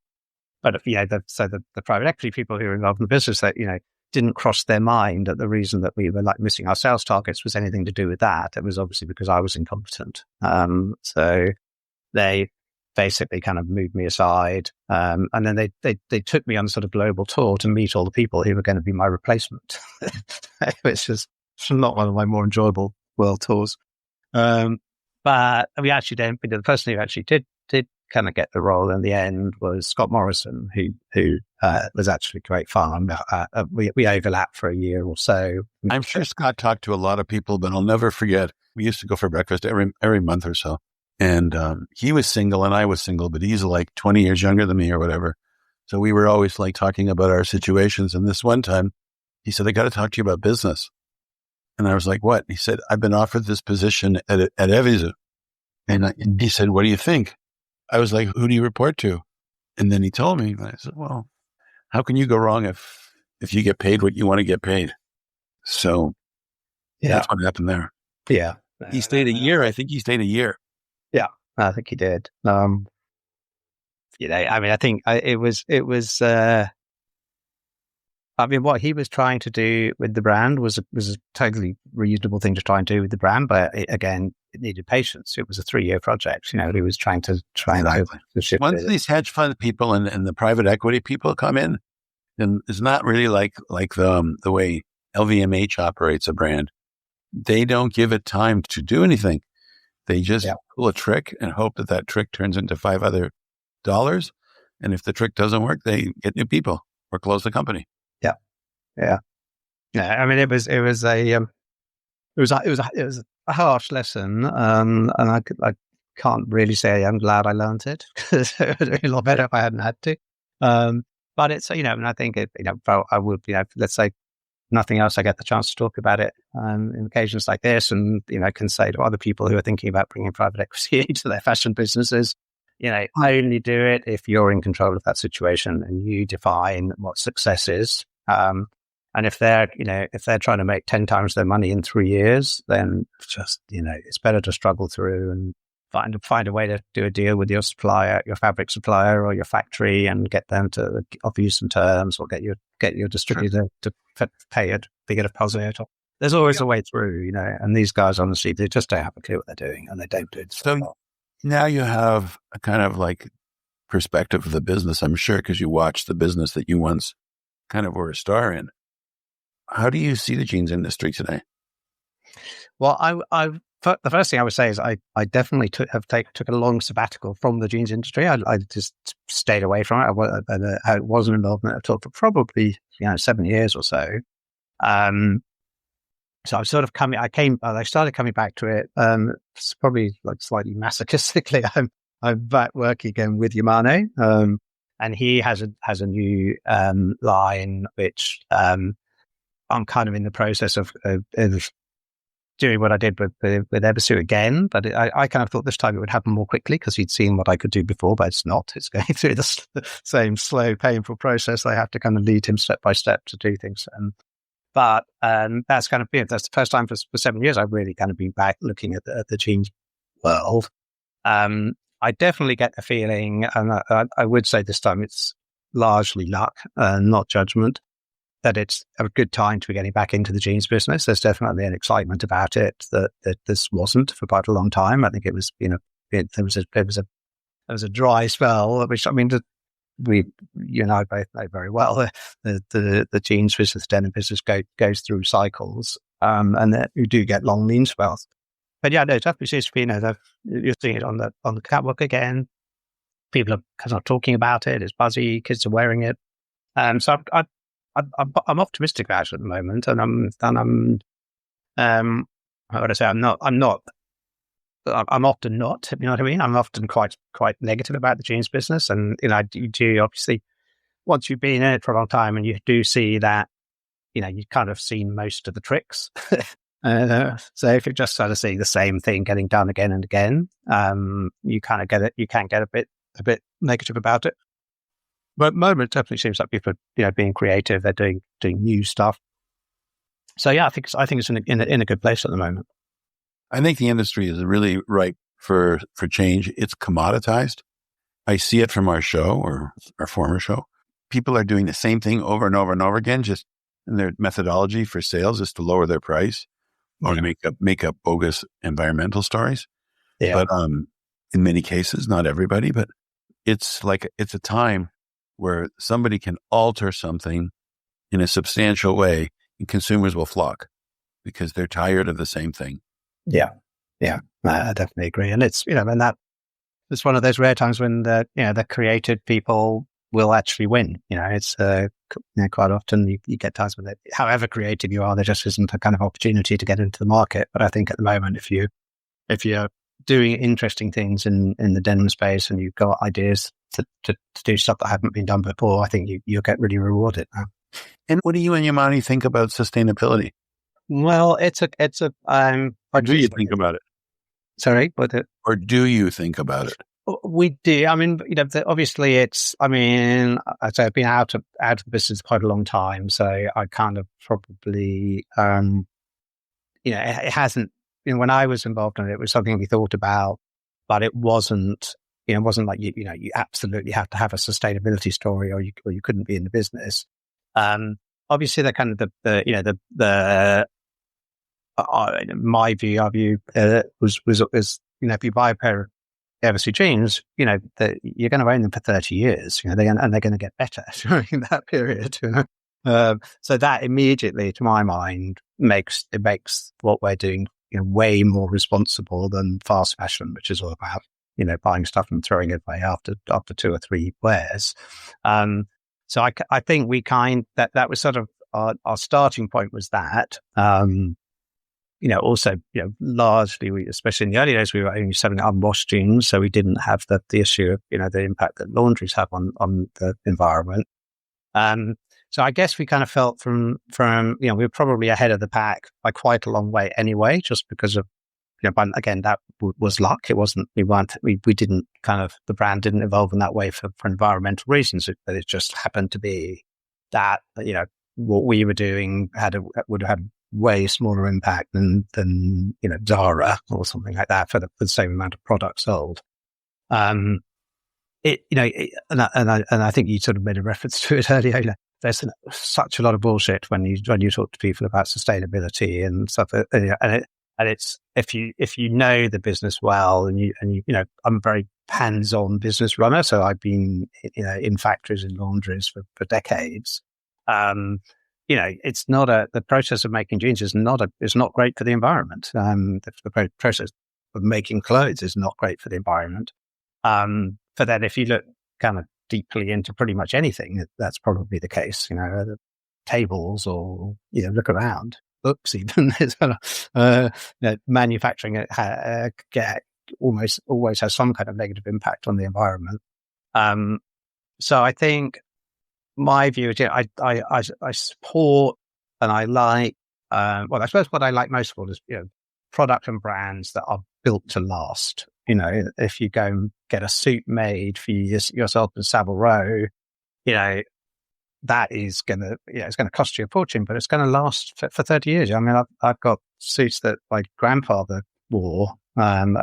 the private equity people who were involved in the business, that didn't cross their mind that the reason that we were missing our sales targets was anything to do with that. It was obviously because I was incompetent. So they basically kind of moved me aside, and then they took me on a sort of global tour to meet all the people who were going to be my replacement, which is not one of my more enjoyable world tours. But we actually the person who actually did kind of get the role in the end was Scott Morrison, who was actually great fun. We overlapped for a year or so. I'm sure Scott talked to a lot of people, but I'll never forget. We used to go for breakfast every month or so. And he was single and I was single, but he's 20 years younger than me or whatever. So we were always talking about our situations. And this one time he said, I got to talk to you about business. And I was like, what? He said, I've been offered this position at Evisu. And he said, what do you think? I was like, who do you report to? And then he told me, and I said, well, how can you go wrong if you get paid what you want to get paid? So that's what happened there. Yeah. He stayed a year. I think he stayed a year. Yeah, I think he did. I think it was, what he was trying to do with the brand was a totally reasonable thing to try and do with the brand, but it needed patience. It was a 3-year project. He was trying to shift. Once these hedge fund people and the private equity people come in, then it's not really like the way LVMH operates a brand. They don't give it time to do anything. They just pull a trick and hope that trick turns into $5 other. And if the trick doesn't work, they get new people or close the company. Yeah. Yeah, I mean, it was a harsh lesson, and I can't really say I'm glad I learned it because it would have been a lot better if I hadn't had to. But it's and I think I would let's say nothing else, I get the chance to talk about it in occasions like this, and can say to other people who are thinking about bringing private equity into their fashion businesses, only do it if you're in control of that situation and you define what success is. And if they're trying to make 10 times their money in 3 years, then just it's better to struggle through and find a way to do a deal with your supplier, your fabric supplier, or your factory, and get them to offer you some terms, or get your distributor to pay a bigger deposit. There's always a way through, And these guys, honestly, they just don't have a clue what they're doing, and they don't do it. So now you have a kind of like perspective of the business, I'm sure, because you watched the business that you once kind of were a star in. How do you see the jeans industry today? Well, the first thing I would say is I definitely took a long sabbatical from the jeans industry. I just stayed away from it. I wasn't involved in it at all for probably 7 years or so. So I'm sort of I started coming back to it. It's probably like slightly masochistically. I'm back working again with Yamane, and he has a new line which I'm kind of in the process of doing what I did with Evisu again, but I kind of thought this time it would happen more quickly because he'd seen what I could do before, but it's not. It's going through the same slow, painful process. I have to kind of lead him step by step to do things. But that's kind of that's the first time for 7 years I've really kind of been back looking at the jeans world. I definitely get the feeling, and I would say this time it's largely luck, not judgment, that it's a good time to be getting back into the jeans business. There's definitely an excitement about it that this wasn't for quite a long time. I think it was, there was a dry spell, which, I mean, you and I both know very well. The jeans business, denim business goes through cycles, and that you do get long lean spells. But yeah, no, it definitely seems to be, you're seeing it on the catwalk again. People are kind of talking about it. It's buzzy. Kids are wearing it. So I'm optimistic about it at the moment, and I'm how would I say? I'm often not. You know what I mean? I'm often quite negative about the jeans business, and you do obviously, once you've been in it for a long time, and you do see that, you've kind of seen most of the tricks. So if you're just sort of seeing the same thing getting done again and again, you kind of get it. You can get a bit negative about it. But at the moment, it definitely seems like people are, being creative. They're doing new stuff. So yeah, I think it's in a good place at the moment. I think the industry is really ripe for change. It's commoditized. I see it from our show, or our former show. People are doing the same thing over and over and over again. Just in their methodology for sales is to lower their price or make up bogus environmental stories. Yeah. But in many cases, not everybody, but it's a time where somebody can alter something in a substantial way, and consumers will flock because they're tired of the same thing. Yeah, I definitely agree. And it's and that it's one of those rare times when the creative people will actually win. It's quite often you get times when however creative you are, there just isn't a kind of opportunity to get into the market. But I think at the moment, if you're doing interesting things in the denim space and you've got ideas to do stuff that haven't been done before, I think you'll get really rewarded now. And what do you and Yamane think about sustainability? Well, or do you think about it? Sorry, or do you think about it? We do. I mean, obviously it's, I'd say I've been out of the business quite a long time. So I kind of probably, it hasn't, when I was involved in it, it was something we thought about, but it wasn't, it wasn't like, you absolutely have to have a sustainability story or you couldn't be in the business. Obviously the kind of my view, our view was if you buy a pair of Evisu jeans, you're going to own them for 30 years, and they're going to get better during that period. So that immediately, to my mind, makes what we're doing way more responsible than fast fashion, which is all about buying stuff and throwing it away after 2 or 3 wears. So I think we that was sort of our starting point was that. Also, largely, especially in the early days, we were only selling unwashed jeans, so we didn't have the issue of, the impact that laundries have on the environment. So I guess we kind of felt from we were probably ahead of the pack by quite a long way anyway, just because of, but again, that was luck. It wasn't, we didn't the brand didn't evolve in that way for environmental reasons, but it just happened to be that, what we were doing would have way smaller impact than Zara or something like that for the same amount of product sold. And I think you sort of made a reference to it earlier. There's such a lot of bullshit when you talk to people about sustainability and stuff, and it's if you know the business well, and I'm a very hands-on business runner, so I've been in factories and laundries for decades. It's not the process of making jeans is not great for the environment. The process of making clothes is not great for the environment. But then if you look kind of deeply into pretty much anything, that's probably the case. The tables, or look around, books, even manufacturing almost always has some kind of negative impact on the environment. So I think my view is, I support and I like. I suppose what I like most of all is product and brands that are built to last. If you go and get a suit made for yourself in Savile Row, that is it's gonna cost you a fortune, but it's going to last for 30 years. I mean, I've got suits that my grandfather wore, and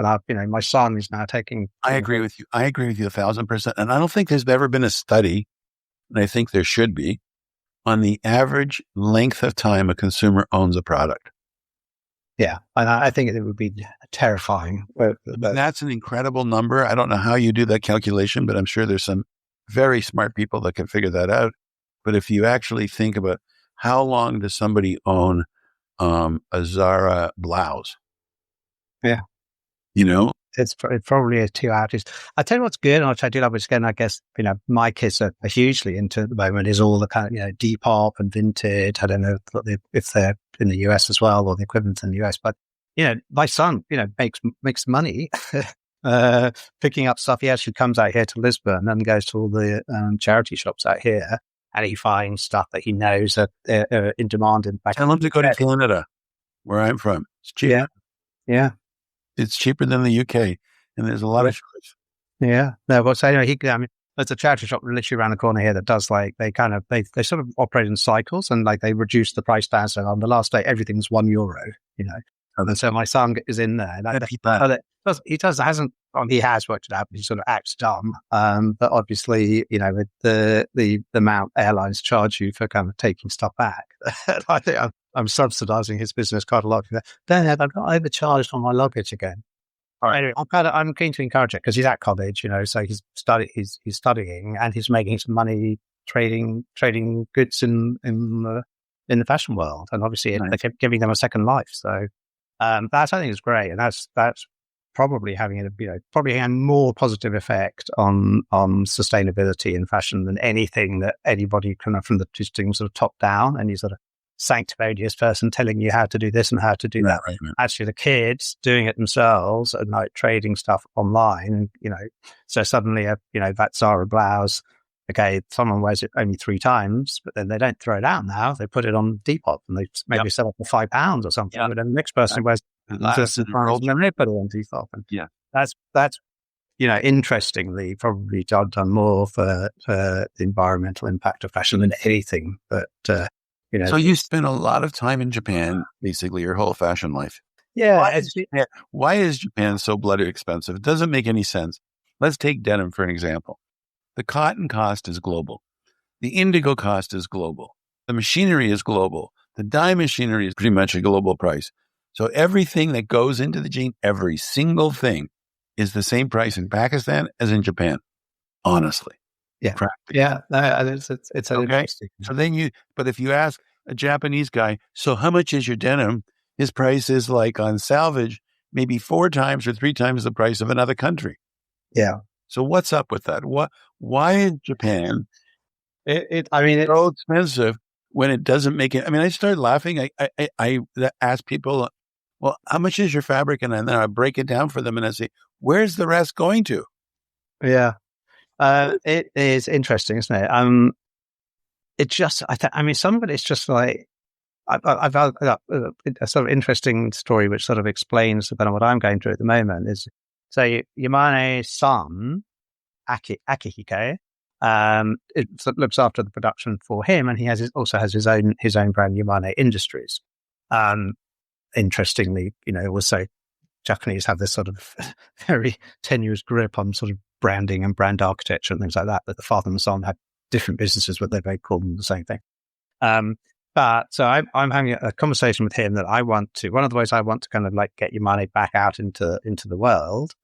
my son is now taking. I agree with you. I agree with you 1,000%. And I don't think there's ever been a study, and I think there should be, on the average length of time a consumer owns a product. Yeah, and I think it would be terrifying. But that's an incredible number. I don't know how you do that calculation, but I'm sure there's some very smart people that can figure that out. But if you actually think about how long does somebody own a Zara blouse? Yeah. It's probably 2 hours. I tell you what's good, which I do love, which again, I guess, my kids are hugely into at the moment, is all the kind of, Depop and vintage. I don't know if they're in the US as well, or the equivalent in the US, but, my son, makes money picking up stuff. He actually comes out here to Lisbon and goes to all the charity shops out here, and he finds stuff that he knows are in demand. Tell him to go to Canada, where I'm from. It's cheap. Yeah. It's cheaper than the UK, and there's a lot of choice. Yeah. No, but so anyway, there's a charity shop literally around the corner here that does they sort of operate in cycles, and they reduce the price down. So on the last day, everything's €1, And so my son is in there. He has worked it out, but he sort of acts dumb. But obviously, with the amount airlines charge you for kind of taking stuff back, I think I'm subsidizing his business quite a lot. Don't have, I'm not overcharged on my luggage again. All right. Anyway, I'm keen to encourage it because he's at college, so he's studying, and he's making some money trading goods in the fashion world, and obviously they kept giving them a second life. So that's, I think, is great, and that's probably having a more positive effect on sustainability in fashion than anything that anybody from the existing sort of top down, any sort of sanctimonious person telling you how to do this and how to do that. Right. Actually, the kids doing it themselves and trading stuff online, so suddenly that Zara blouse, okay, someone wears it only 3 times, but then they don't throw it out now. They put it on Depop and they maybe sell it for £5 or something. But then the next person wears it and then they put it on Depop. And that's interestingly probably done more for the environmental impact of fashion than anything. But so you spent a lot of time in Japan, basically your whole fashion life. Yeah. Why is Japan so bloody expensive? It doesn't make any sense. Let's take denim for an example. The cotton cost is global. The indigo cost is global. The machinery is global. The dye machinery is pretty much a global price. So everything that goes into the jean, every single thing, is the same price in Pakistan as in Japan. Honestly. Yeah. Practically. Yeah. It's okay. Interesting. So but if you ask a Japanese guy, so how much is your denim? His price is on salvage, maybe 4 times or 3 times the price of another country. Yeah. So what's up with that? Why in Japan? It's so expensive, when it doesn't make it. I mean, I start laughing. I ask people, well, how much is your fabric? And then I break it down for them and I say, where's the rest going to? Yeah. It is interesting, isn't it? It just, I mean, some of it is just like, I've a sort of interesting story which sort of explains about what I'm going through at the moment is, so Yamane's son, Akihiko, it sort of looks after the production for him, and he also has his own brand, Yamane Industries. Interestingly, also Japanese have this sort of very tenuous grip on sort of branding and brand architecture and things like that. That the father and the son have different businesses, but they both call them the same thing. But so I'm having a conversation with him that one of the ways I want to kind of like get Yamane back out into the world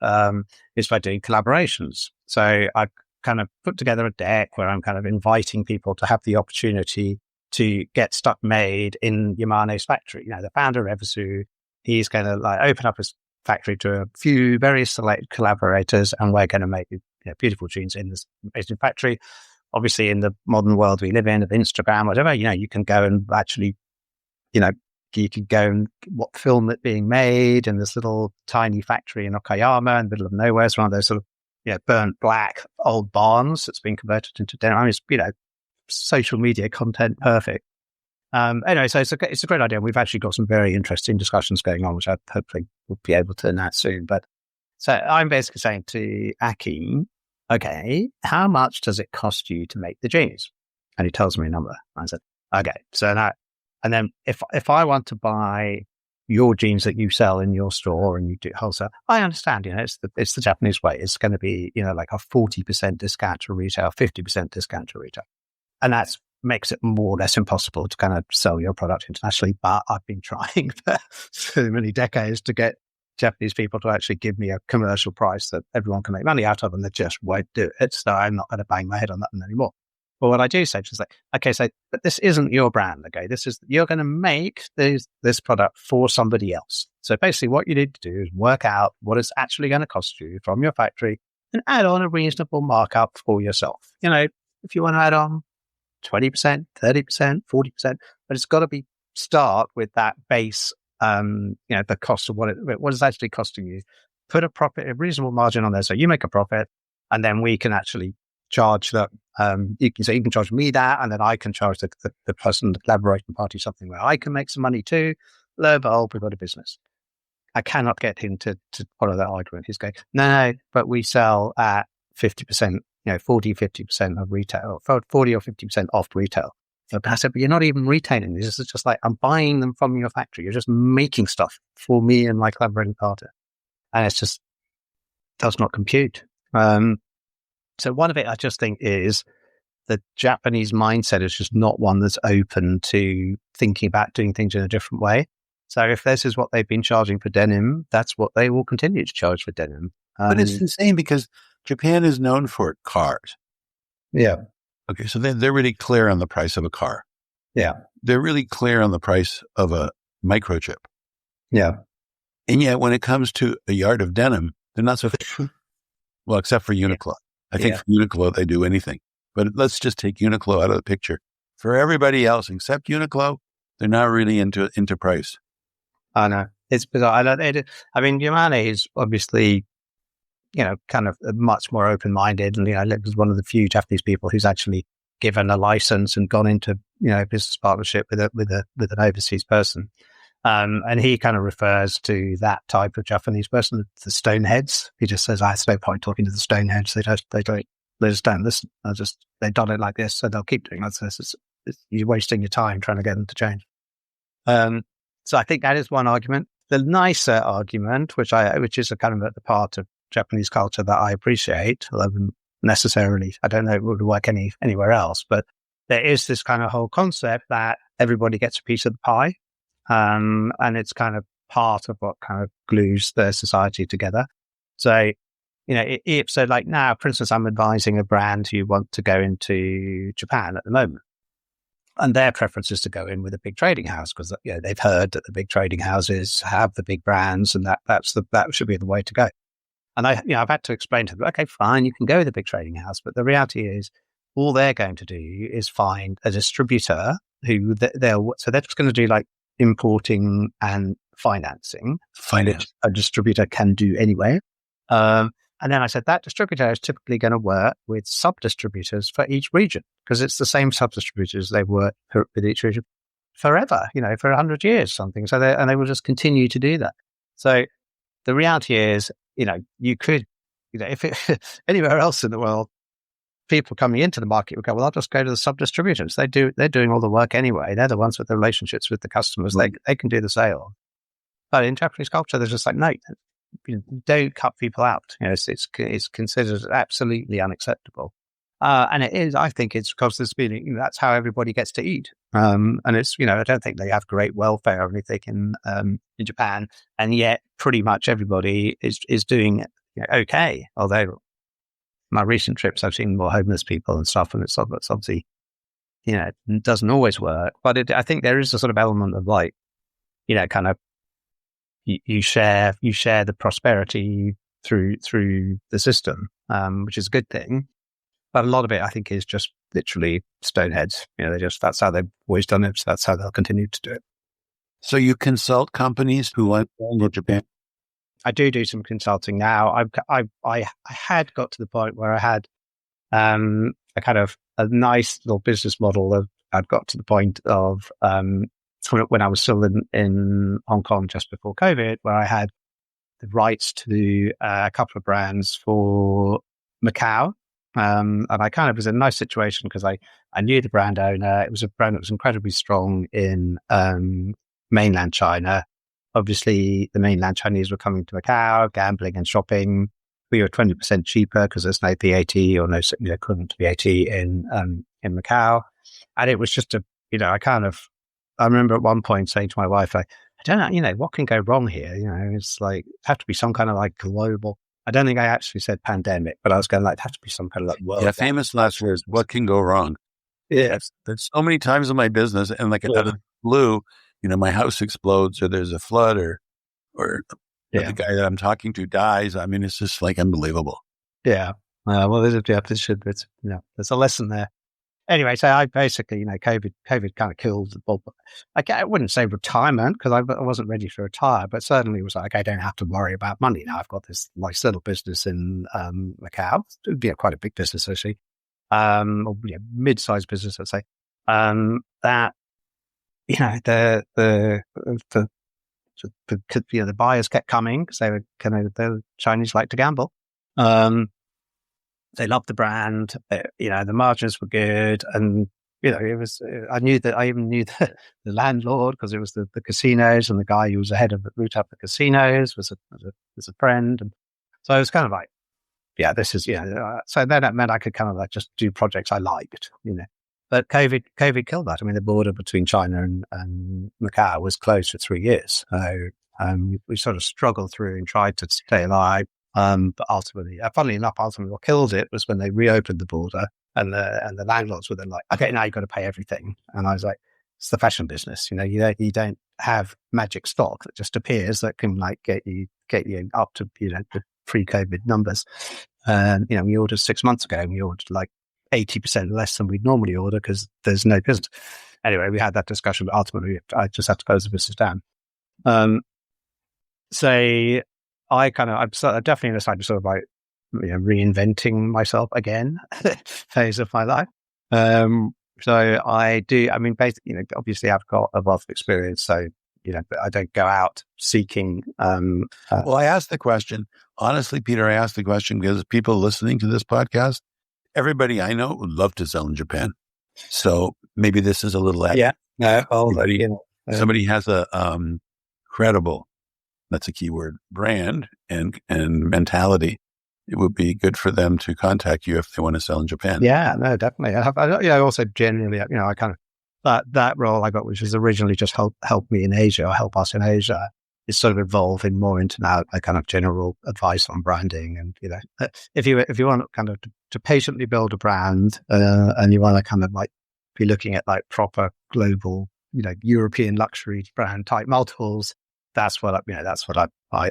is by doing collaborations. So I've kind of put together a deck where I'm kind of inviting people to have the opportunity to get stuff made in Yamane's factory. The founder of Evisu, he's going to like open up his factory to a few very select collaborators, and we're going to make beautiful jeans in this amazing factory. Obviously, in the modern world we live in, of Instagram, whatever, you can go and actually, you can go and film it being made in this little tiny factory in Okayama in the middle of nowhere. It's one of those sort of, burnt black old barns that's been converted into denim. I mean, it's, social media content perfect. Anyway, so it's a great idea. We've actually got some very interesting discussions going on, which I hopefully will be able to announce soon. But so I'm basically saying to Aki, okay, how much does it cost you to make the jeans? And he tells me a number. I said, okay, so now, and then if I want to buy your jeans that you sell in your store and you do wholesale, I understand, it's the Japanese way. It's going to be, like a 40% discount to retail, 50% discount to retail. And that makes it more or less impossible to kind of sell your product internationally. But I've been trying for so many decades to get Japanese people to actually give me a commercial price that everyone can make money out of, and they just won't do it. So I'm not going to bang my head on that one anymore. But what I do say is like, okay, so but this isn't your brand, okay? You're going to make this product for somebody else. So basically what you need to do is work out what it's actually going to cost you from your factory and add on a reasonable markup for yourself. If you want to add on 20%, 30%, 40%, but it's got to start with that base, the cost of what is actually costing you. Put a reasonable margin on there so you make a profit, and then we can actually charge that. You can charge me that, and then I can charge the person, the collaboration party, something where I can make some money too. Lo and behold, we've got a business. I cannot get him to follow that argument. He's going, no, but we sell at 50%, 40, 50% of retail, 40 or 50% off retail. So I said, but you're not even retailing these. This is just like, I'm buying them from your factory. You're just making stuff for me and my collaborating partner. And it's just does not compute. So one of it, I just think, is the Japanese mindset is just not one that's open to thinking about doing things in a different way. So if this is what they've been charging for denim, that's what they will continue to charge for denim. But it's insane because Japan is known for cars. Yeah. Okay, so they're really clear on the price of a car. Yeah. They're really clear on the price of a microchip. Yeah. And yet when it comes to a yard of denim, they're not so, well, except for Uniqlo. I think for Uniqlo, they do anything. But let's just take Uniqlo out of the picture. For everybody else except Uniqlo, they're not really into price. I know. It's bizarre. I mean, Yamane is obviously, kind of much more open-minded. And, is one of the few Japanese people who's actually given a license and gone into, business partnership with an overseas person. And he kind of refers to that type of Japanese person, the stoneheads. He just says, there's no point talking to the stoneheads. They just don't listen. They've done it like this, so they'll keep doing it. You're wasting your time trying to get them to change. So I think that is one argument. The nicer argument, which is a kind of at the part of Japanese culture that I appreciate, although necessarily, I don't know it would work anywhere else, but there is this kind of whole concept that everybody gets a piece of the pie. And it's kind of part of what kind of glues the society together. So, so like now, for instance, I'm advising a brand who want to go into Japan at the moment. And their preference is to go in with a big trading house because they've heard that the big trading houses have the big brands, and that should be the way to go. And I've had to explain to them, okay, fine, you can go with a big trading house, but the reality is all they're going to do is find a distributor who they're just going to do like importing and financing, which a distributor can do anyway. And then I said that distributor is typically going to work with sub-distributors for each region because it's the same sub-distributors they work with each region forever, for 100 years, something. So they will just continue to do that. So the reality is, you could, if it anywhere else in the world, people coming into the market would go, well, I'll just go to the sub-distributors. They're doing all the work anyway. They're the ones with the relationships with the customers. They can do the sale. But in Japanese culture, they're just like, no, don't cut people out. It's considered absolutely unacceptable. And it is, I think it's because there's been, that's how everybody gets to eat. And it's, I don't think they have great welfare or anything in Japan. And yet pretty much everybody is doing okay. Although my recent trips, I've seen more homeless people and stuff, and it's obviously, it doesn't always work. But I think there is a sort of element of like, kind of, you share the prosperity through the system, which is a good thing. But a lot of it, I think, is just literally stoneheads. That's how they've always done it. So that's how they'll continue to do it. So you consult companies who want to go to Japan? I do some consulting now. I had got to the point where I had a kind of a nice little business model. I'd got to the point of when I was still in Hong Kong just before COVID, where I had the rights to a couple of brands for Macau. And I kind of was in a nice situation because I knew the brand owner. It was a brand that was incredibly strong in mainland China. Obviously, the mainland Chinese were coming to Macau, gambling and shopping. We were 20% cheaper because there's no VAT or no couldn't VAT in Macau. And it was just I remember at one point saying to my wife, I don't know, what can go wrong here? It's like, have to be some kind of like global. I don't think I actually said pandemic, but I was going like, have to be some kind of like world. Yeah, famous last words. What can go wrong? Yeah. There's so many times in my business, and like out of the blue, my house explodes, or there's a flood, or the guy that I'm talking to dies. I mean, it's just like unbelievable. Yeah. Well, there's a lesson there. Anyway, so I basically, COVID kind of killed the bulb. I wouldn't say retirement because I wasn't ready to retire, but certainly it was like, I don't have to worry about money now. I've got this nice little business in Macau. It would be quite a big business, actually. Or mid-sized business, I'd say. That, the buyers kept coming because they were the Chinese like to gamble. They loved the brand, the margins were good. And, it was, I even knew the landlord because it was the casinos, and the guy who was the head of the route up the casinos was a friend. And so I was kind of like, this is, so then that meant I could kind of like just do projects I liked, But COVID killed that. I mean, the border between China and Macau was closed for 3 years. So we sort of struggled through and tried to stay alive. But ultimately, funnily enough, what killed it was when they reopened the border, and the landlords were then like, okay, now you've got to pay everything. And I was like, it's the fashion business, you don't have magic stock that just appears that can like get you up to the pre-COVID numbers. We ordered 6 months ago, and we ordered like 80% less than we'd normally order because there's no business. Anyway, we had that discussion, but ultimately I just had to close the business down. So I definitely decided to sort of like, reinventing myself again phase of my life. So I do, I mean, basically, obviously I've got a wealth of experience. So, but I don't go out seeking. Well, I asked the question, honestly, Peter, I asked the question because people listening to this podcast, everybody I know would love to sell in Japan. So maybe this is a little, somebody has a credible, that's a keyword, brand and mentality. It would be good for them to contact you if they want to sell in Japan. Yeah, no, definitely. I also generally, I kind of, that role I got, which was originally just help me in Asia, or help us in Asia, is sort of evolving more into now a kind of general advice on branding. And, if you want kind of to patiently build a brand, and you want to kind of like be looking at like proper global, European luxury brand type multiples, that's what I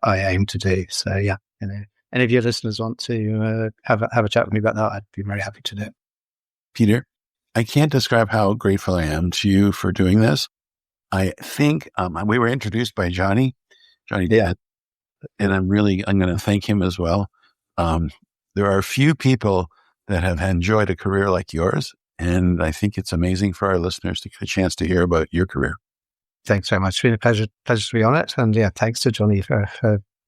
aim to do. So yeah, and if your listeners want to have a chat with me about that, I'd be very happy to do it. Peter, I can't describe how grateful I am to you for doing this. I think we were introduced by Johnny Dad, and I'm going to thank him as well. There are a few people that have enjoyed a career like yours, and I think it's amazing for our listeners to get a chance to hear about your career. Thanks very much. It's been a pleasure to be on it. And thanks to Johnny for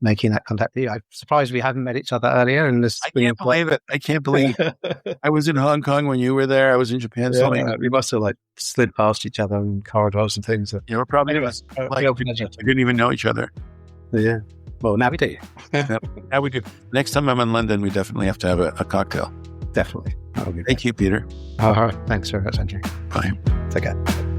making that contact with you. I'm surprised we haven't met each other earlier. And I can't believe it. I can't believe it. I was in Hong Kong when you were there. I was in Japan. We must have slid past each other in corridors and things. We're probably we didn't even know each other. Yeah. Well, now we do. Now we do. Next time I'm in London, we definitely have to have a cocktail. Definitely. Thank you, Peter. All right. Thanks very much, Andrew. Bye. Take care.